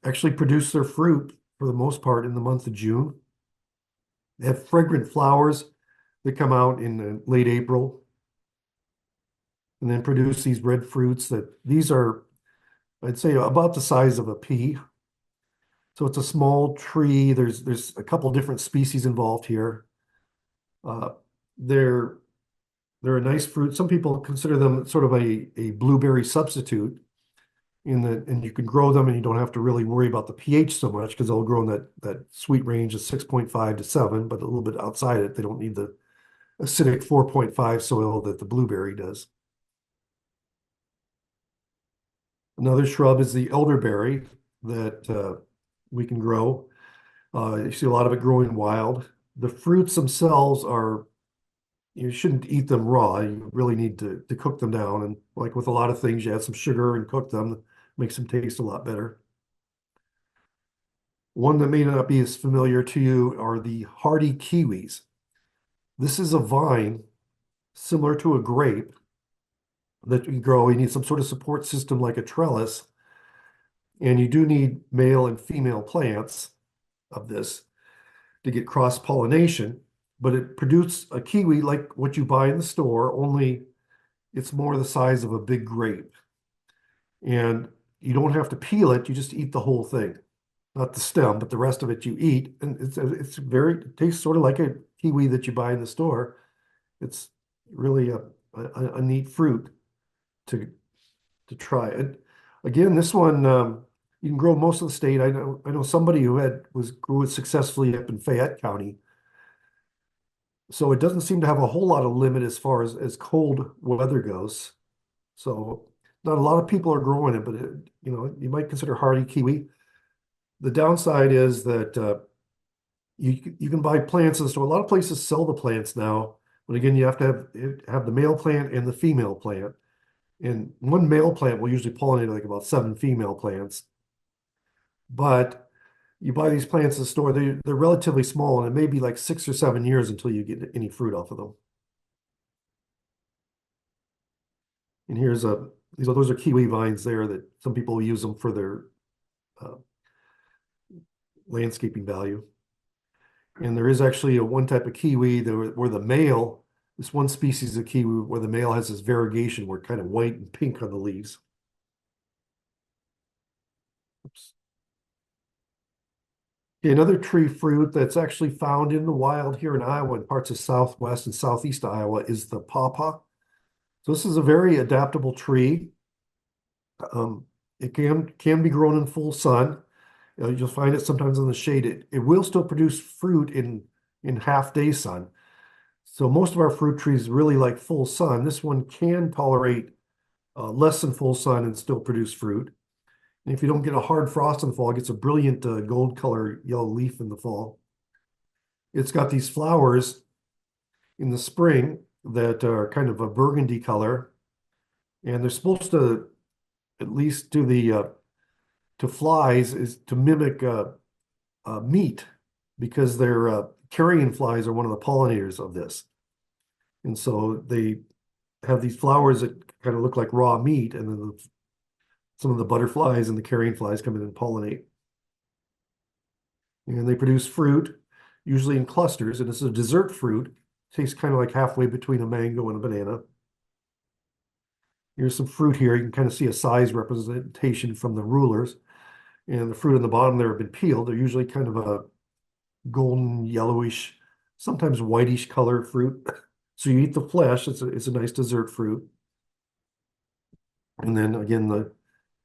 actually produce their fruit for the most part in the month of June. They have fragrant flowers that come out in late April and then produce these red fruits that these are, I'd say, about the size of a pea. So it's a small tree. There's a couple different species involved here. Uh, they're they're a nice fruit. Some people consider them sort of a blueberry substitute and you can grow them and you don't have to really worry about the pH so much because they'll grow in that sweet range of 6.5 to 7, but a little bit outside it. They don't need the acidic 4.5 soil that the blueberry does. Another shrub is the elderberry that we can grow. You see a lot of it growing wild. The fruits themselves are, you shouldn't eat them raw. You really need to cook them down. And like with a lot of things, you add some sugar and cook them, makes them taste a lot better. One that may not be as familiar to you are the hardy kiwis. This is a vine similar to a grape that you grow. You need some sort of support system like a trellis, and you do need male and female plants of this to get cross-pollination, but it produces a kiwi like what you buy in the store, only it's more the size of a big grape. And you don't have to peel it, you just eat the whole thing. Not the stem, but the rest of it you eat. And it tastes sort of like a kiwi that you buy in the store. It's really a neat fruit to try. And again, this one you can grow most of the state. I know somebody who grew it successfully up in Fayette County. So it doesn't seem to have a whole lot of limit as far as cold weather goes. So not a lot of people are growing it, but you might consider hardy kiwi. The downside is that you can buy plants in the store. A lot of places sell the plants now, but again, you have to have the male plant and the female plant. And one male plant will usually pollinate like about 7 female plants. But you buy these plants in the store, they're relatively small, and it may be like 6 or 7 years until you get any fruit off of them. And those are kiwi vines there that some people use them for their uh, landscaping value. And there is actually one type of kiwi where the male, this one species of kiwi where the male has this variegation where kind of white and pink on the leaves. Oops. Okay, another tree fruit that's actually found in the wild here in Iowa and parts of southwest and southeast Iowa is the pawpaw. So this is a very adaptable tree. It can be grown in full sun. You'll find it sometimes in the shade. It will still produce fruit in half day sun. So most of our fruit trees really like full sun. This one can tolerate less than full sun and still produce fruit. And if you don't get a hard frost in the fall, it gets a brilliant gold color yellow leaf in the fall. It's got these flowers in the spring that are kind of a burgundy color, and they're supposed to, at least to flies, is to mimic meat because their carrion flies are one of the pollinators of this. And so they have these flowers that kind of look like raw meat, and then some of the butterflies and the carrion flies come in and pollinate. And they produce fruit, usually in clusters, and it's a dessert fruit. Tastes kind of like halfway between a mango and a banana. Here's some fruit here. You can kind of see a size representation from the rulers. And the fruit on the bottom there have been peeled. They're usually kind of a golden yellowish, sometimes whitish color fruit. So you eat the flesh. It's a nice dessert fruit. And then again, the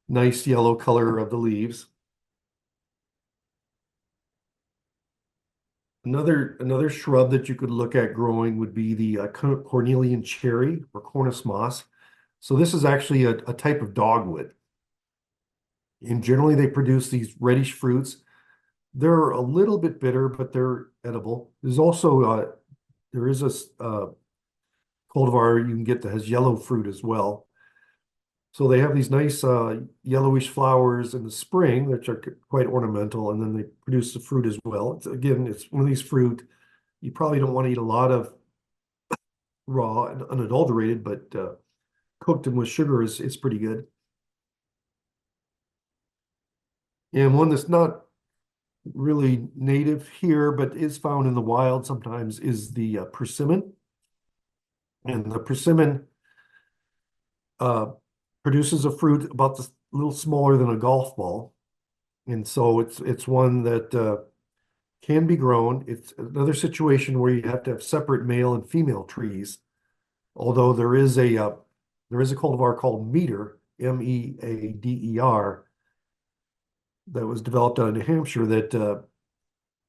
nice yellow color of the leaves. Another shrub that you could look at growing would be the cornelian cherry or cornus moss. So this is actually a type of dogwood. And generally they produce these reddish fruits. They're a little bit bitter, but they're edible. There is a cultivar you can get that has yellow fruit as well. So they have these nice yellowish flowers in the spring, which are quite ornamental, and then they produce the fruit as well. Again, it's one of these fruit you probably don't want to eat a lot of raw and unadulterated, but cooked and with sugar is pretty good. And one that's not really native here, but is found in the wild sometimes is the persimmon. And the persimmon uh, produces a fruit about a little smaller than a golf ball. And so it's one that can be grown. It's another situation where you have to have separate male and female trees. Although there is a cultivar called Meader, Meader, that was developed out of New Hampshire that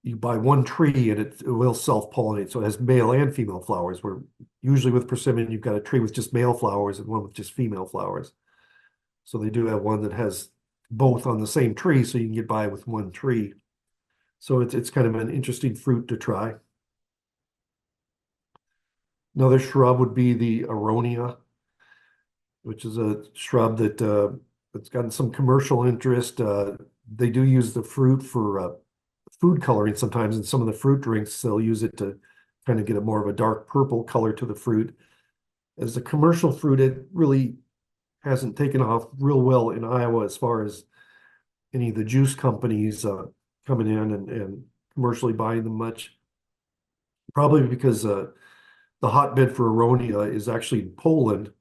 you buy one tree and it will self-pollinate. So it has male and female flowers, where usually with persimmon, you've got a tree with just male flowers and one with just female flowers. So they do have one that has both on the same tree, so you can get by with one tree. So it's kind of an interesting fruit to try. Another shrub would be the aronia, which is a shrub that it's gotten some commercial interest. They do use the fruit for food coloring sometimes in some of the fruit drinks. They'll use it to kind of get a more of a dark purple color to the fruit. As a commercial fruit, it really hasn't taken off real well in Iowa as far as any of the juice companies coming in and commercially buying them much. Probably because the hotbed for aronia is actually in Poland.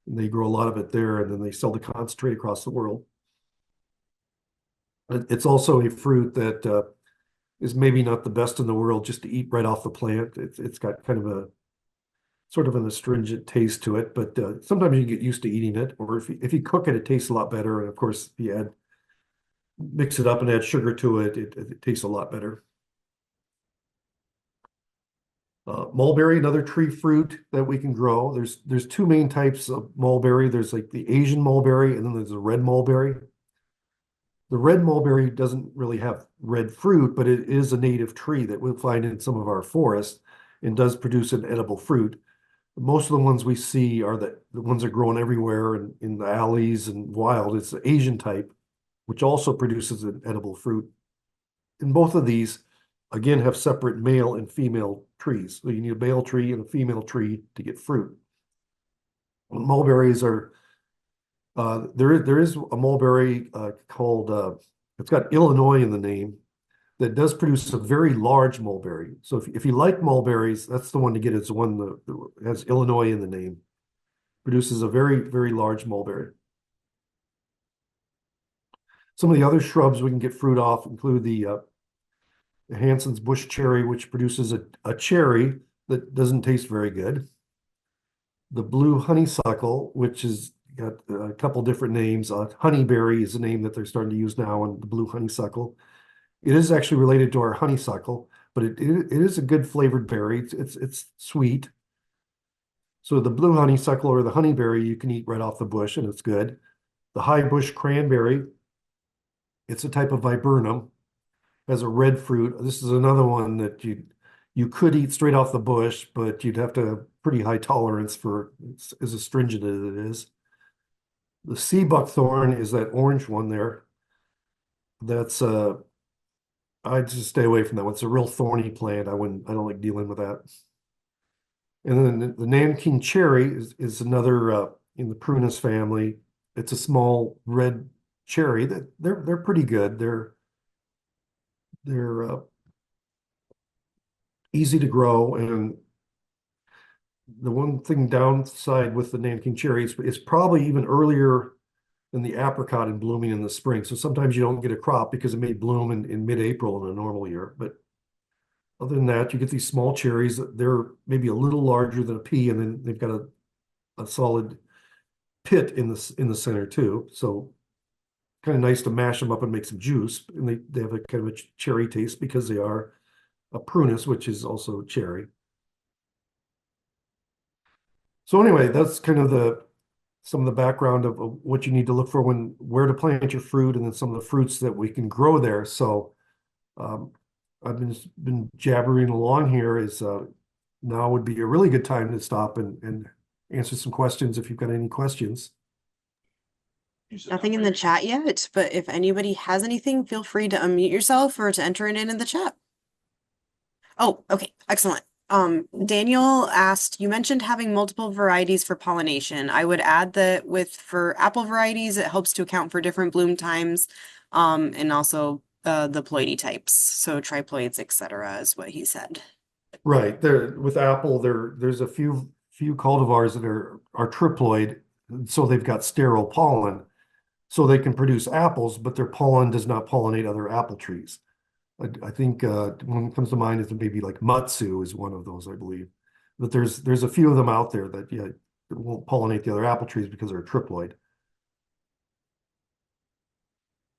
And they grow a lot of it there, and then they sell the concentrate across the world. It's also a fruit that is maybe not the best in the world just to eat right off the plant. It's got kind of a sort of an astringent taste to it, but sometimes you get used to eating it, or if you cook it, it tastes a lot better. And of course, if you add mix it up and add sugar to it, it tastes a lot better. Mulberry, another tree fruit that we can grow. There's two main types of mulberry. There's like the Asian mulberry, and then there's the red mulberry. The red mulberry doesn't really have red fruit, but it is a native tree that we'll find in some of our forests and does produce an edible fruit. Most of the ones we see are the ones that are growing everywhere in the alleys and wild. It's the Asian type, which also produces an edible fruit. And both of these, again, have separate male and female trees. So you need a male tree and a female tree to get fruit. Mulberries are there is a mulberry called it's got Illinois in the name that does produce a very large mulberry. So if you like mulberries, that's the one to get. It's the one that has Illinois in the name. Produces a very large mulberry. Some of the other shrubs we can get fruit off include the Hansen's bush cherry, which produces a cherry that doesn't taste very good. The blue honeysuckle, which has got a couple different names. Honeyberry is a name that they're starting to use now, and the blue honeysuckle. It is actually related to our honeysuckle, but it is a good flavored berry. It's sweet. So the blue honeysuckle or the honeyberry you can eat right off the bush, and it's good. The high bush cranberry, it's a type of viburnum, has a red fruit. This is another one that you could eat straight off the bush, but you'd have to have pretty high tolerance for as astringent as it is. The sea buckthorn is that orange one there. That's I'd just stay away from that one. It's a real thorny plant. I don't like dealing with that. And then the Nanking cherry is another in the prunus family. It's a small red cherry that they're pretty good. They're easy to grow, and the one thing downside with the Nanking cherry is it's probably even earlier than the apricot in blooming in the spring. So sometimes you don't get a crop because it may bloom in mid-April in a normal year. But other than that, you get these small cherries. They're maybe a little larger than a pea, and then they've got a solid pit in the center too. So kind of nice to mash them up and make some juice. And they have a kind of a cherry taste because they are a prunus, which is also cherry. So anyway, that's kind of some of the background of what you need to look for when where to plant your fruit, and then some of the fruits that we can grow there. So um, I've been jabbering along here. Is now would be a really good time to stop and answer some questions if you've got any questions. Nothing in the chat yet, but if anybody has anything, feel free to unmute yourself or to enter it in the chat. Oh, okay, excellent. Daniel asked, you mentioned having multiple varieties for pollination. I would add that for apple varieties, it helps to account for different bloom times, and also the ploidy types. So triploids, etc., is what he said. Right. There with apple, there's a few cultivars that are triploid, so they've got sterile pollen, so they can produce apples, but their pollen does not pollinate other apple trees. I think one that comes to mind is maybe like Matsu is one of those, I believe. But there's a few of them out there that that won't pollinate the other apple trees because they're triploid.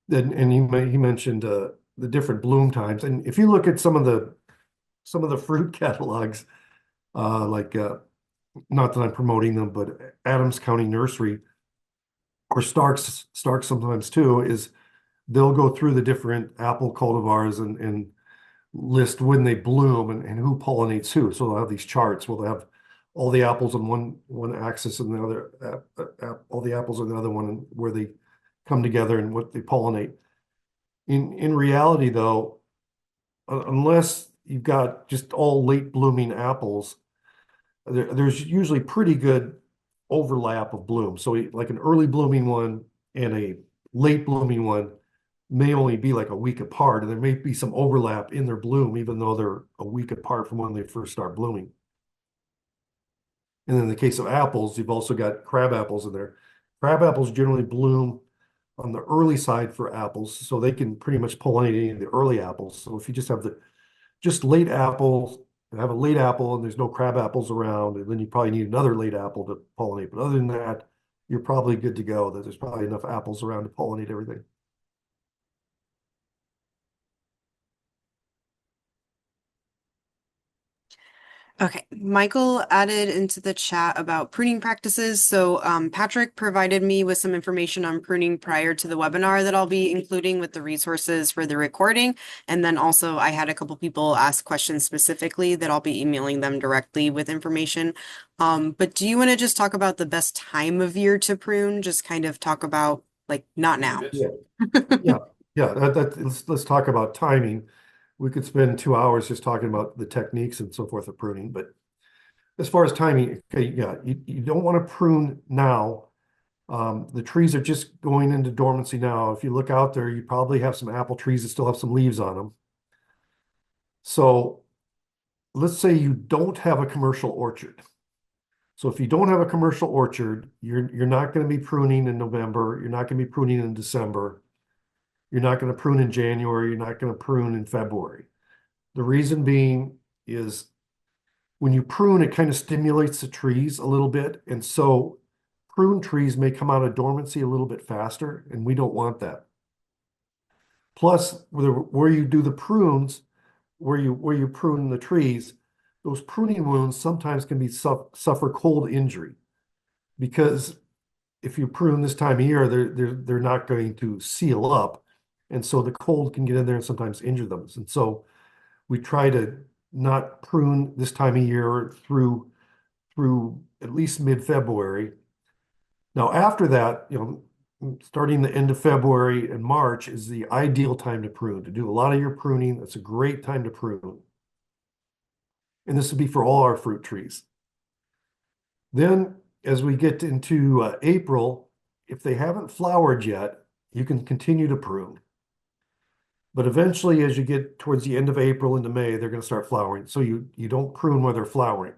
And he mentioned the different bloom times, and if you look at some of the fruit catalogs, like not that I'm promoting them, but Adams County Nursery or Starks sometimes too, is they'll go through the different apple cultivars and list when they bloom and who pollinates who. So they'll have these charts. Well, they have all the apples on one axis and the other all the apples on the other one, and where they come together and what they pollinate. In reality, though, unless you've got just all late blooming apples, there's usually pretty good overlap of bloom. So like an early blooming one and a late blooming one may only be like a week apart, and there may be some overlap in their bloom, even though they're a week apart from when they first start blooming. And in the case of apples, you've also got crab apples in there. Crab apples generally bloom on the early side for apples, so they can pretty much pollinate any of the early apples. So if you just have the just late apples, have a late apple and there's no crab apples around, and then you probably need another late apple to pollinate. But other than that, you're probably good to go. That there's probably enough apples around to pollinate everything. Okay, Michael added into the chat about pruning practices. So Patrick provided me with some information on pruning prior to the webinar that I'll be including with the resources for the recording. And then also I had a couple people ask questions specifically that I'll be emailing them directly with information. But do you want to just talk about the best time of year to prune? Just kind of talk about like not now. Yeah, yeah, yeah. Let's talk about timing. We could spend 2 hours just talking about the techniques and so forth of pruning. But as far as timing, okay, yeah, you don't want to prune now. The trees are just going into dormancy now. If you look out there, you probably have some apple trees that still have some leaves on them. So let's say you don't have a commercial orchard. So if you don't have a commercial orchard, you're not going to be pruning in November. You're not going to be pruning in December. You're not going to prune in January. You're not going to prune in February. The reason being is when you prune, it kind of stimulates the trees a little bit. And so prune trees may come out of dormancy a little bit faster, and we don't want that. Plus, where you do the prunes, where you prune the trees, those pruning wounds sometimes can be suffer cold injury, because if you prune this time of year, they're not going to seal up, and so the cold can get in there and sometimes injure them. And so we try to not prune this time of year through at least mid-February. Now, after that, starting the end of February and March is the ideal time to prune, to do a lot of your pruning. That's a great time to prune. And this would be for all our fruit trees. Then, as we get into April, if they haven't flowered yet, you can continue to prune. But eventually, as you get towards the end of April into May, they're going to start flowering. So you don't prune while they're flowering.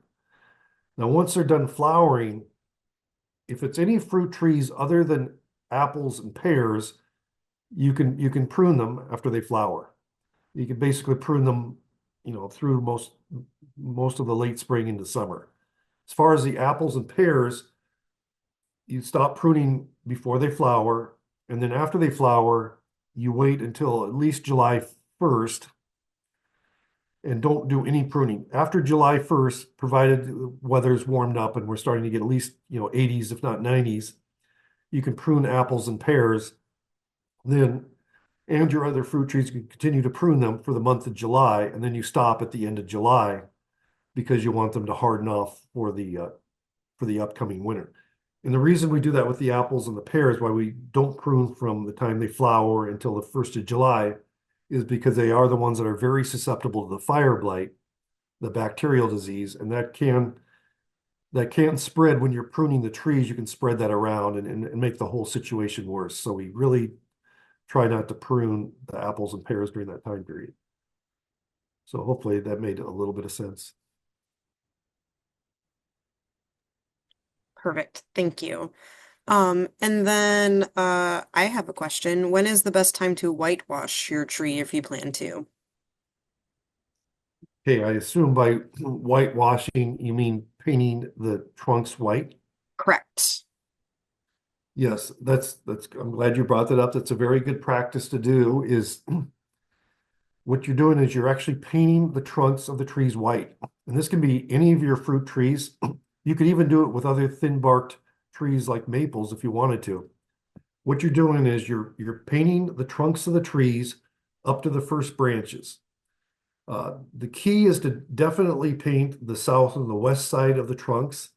Now, once they're done flowering, if it's any fruit trees other than apples and pears, you can prune them after they flower. You can basically prune them, through most of the late spring into summer. As far as the apples and pears, you stop pruning before they flower, and then after they flower, you wait until at least July 1st and don't do any pruning. After July 1st, provided the weather's warmed up and we're starting to get at least, 80s, if not 90s, you can prune apples and pears. Then, and your other fruit trees, you can continue to prune them for the month of July, and then you stop at the end of July because you want them to harden off for the upcoming winter. And the reason we do that with the apples and the pears, why we don't prune from the time they flower until the 1st of July, is because they are the ones that are very susceptible to the fire blight, the bacterial disease, and that can spread when you're pruning the trees. You can spread that around and make the whole situation worse. So we really try not to prune the apples and pears during that time period. So hopefully that made a little bit of sense. Perfect. Thank you. And then I have a question. When is the best time to whitewash your tree if you plan to? Okay, I assume by whitewashing, you mean painting the trunks white? Correct. Yes, I'm glad you brought that up. That's a very good practice to do is what you're doing is you're actually painting the trunks of the trees white. And this can be any of your fruit trees. You could even do it with other thin barked trees like maples if you wanted to. What you're doing is you're painting the trunks of the trees up to the first branches. The key is to definitely paint the south and the west side of the trunks.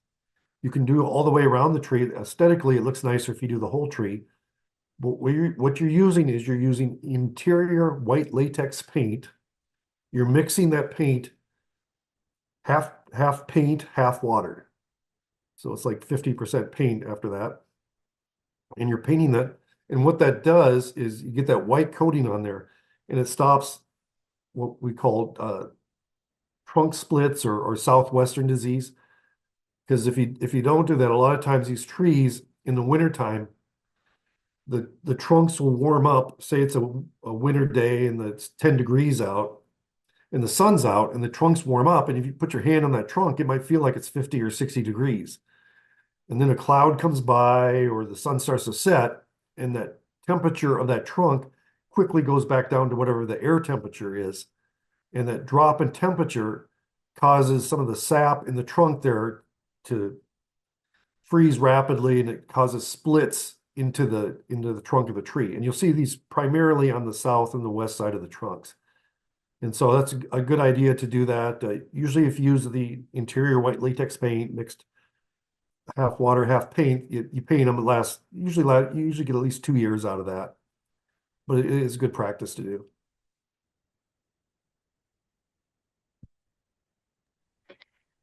You can do it all the way around the tree. Aesthetically, it looks nicer if you do the whole tree. But what you're using is you're using interior white latex paint. You're mixing that paint half paint, half water. So it's like 50% paint after that. And you're painting that. And what that does is you get that white coating on there and it stops what we call trunk splits or southwestern disease. Because if you don't do that, a lot of times these trees in the wintertime, the trunks will warm up. Say it's a winter day and it's 10 degrees out and the sun's out and the trunks warm up. And if you put your hand on that trunk, it might feel like it's 50 or 60 degrees. And then a cloud comes by or the sun starts to set and that temperature of that trunk quickly goes back down to whatever the air temperature is. And that drop in temperature causes some of the sap in the trunk there to freeze rapidly and it causes splits into the trunk of the tree. And you'll see these primarily on the south and the west side of the trunks. And so that's a good idea to do that. Usually if you use the interior white latex paint mixed half water, half paint, you paint them, you usually get at least 2 years out of that. But it is good practice to do.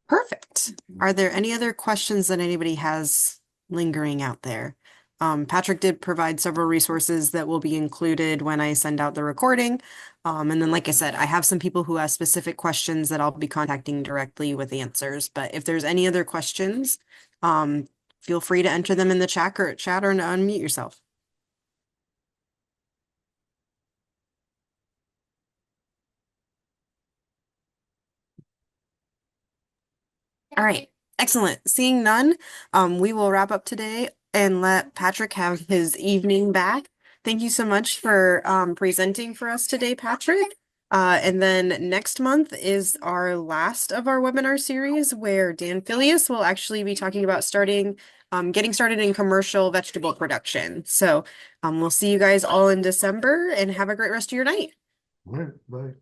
Perfect. Are there any other questions that anybody has lingering out there? Patrick did provide several resources that will be included when I send out the recording. And then, like I said, I have some people who have specific questions that I'll be contacting directly with answers. But if there's any other questions, feel free to enter them in the chat or to unmute yourself. All right, excellent. Seeing none, we will wrap up today and let Patrick have his evening back. Thank you so much for presenting for us today, Patrick. And then next month is our last of our webinar series where Dan Filius will actually be talking about getting started in commercial vegetable production. So we'll see you guys all in December and have a great rest of your night. All right, bye.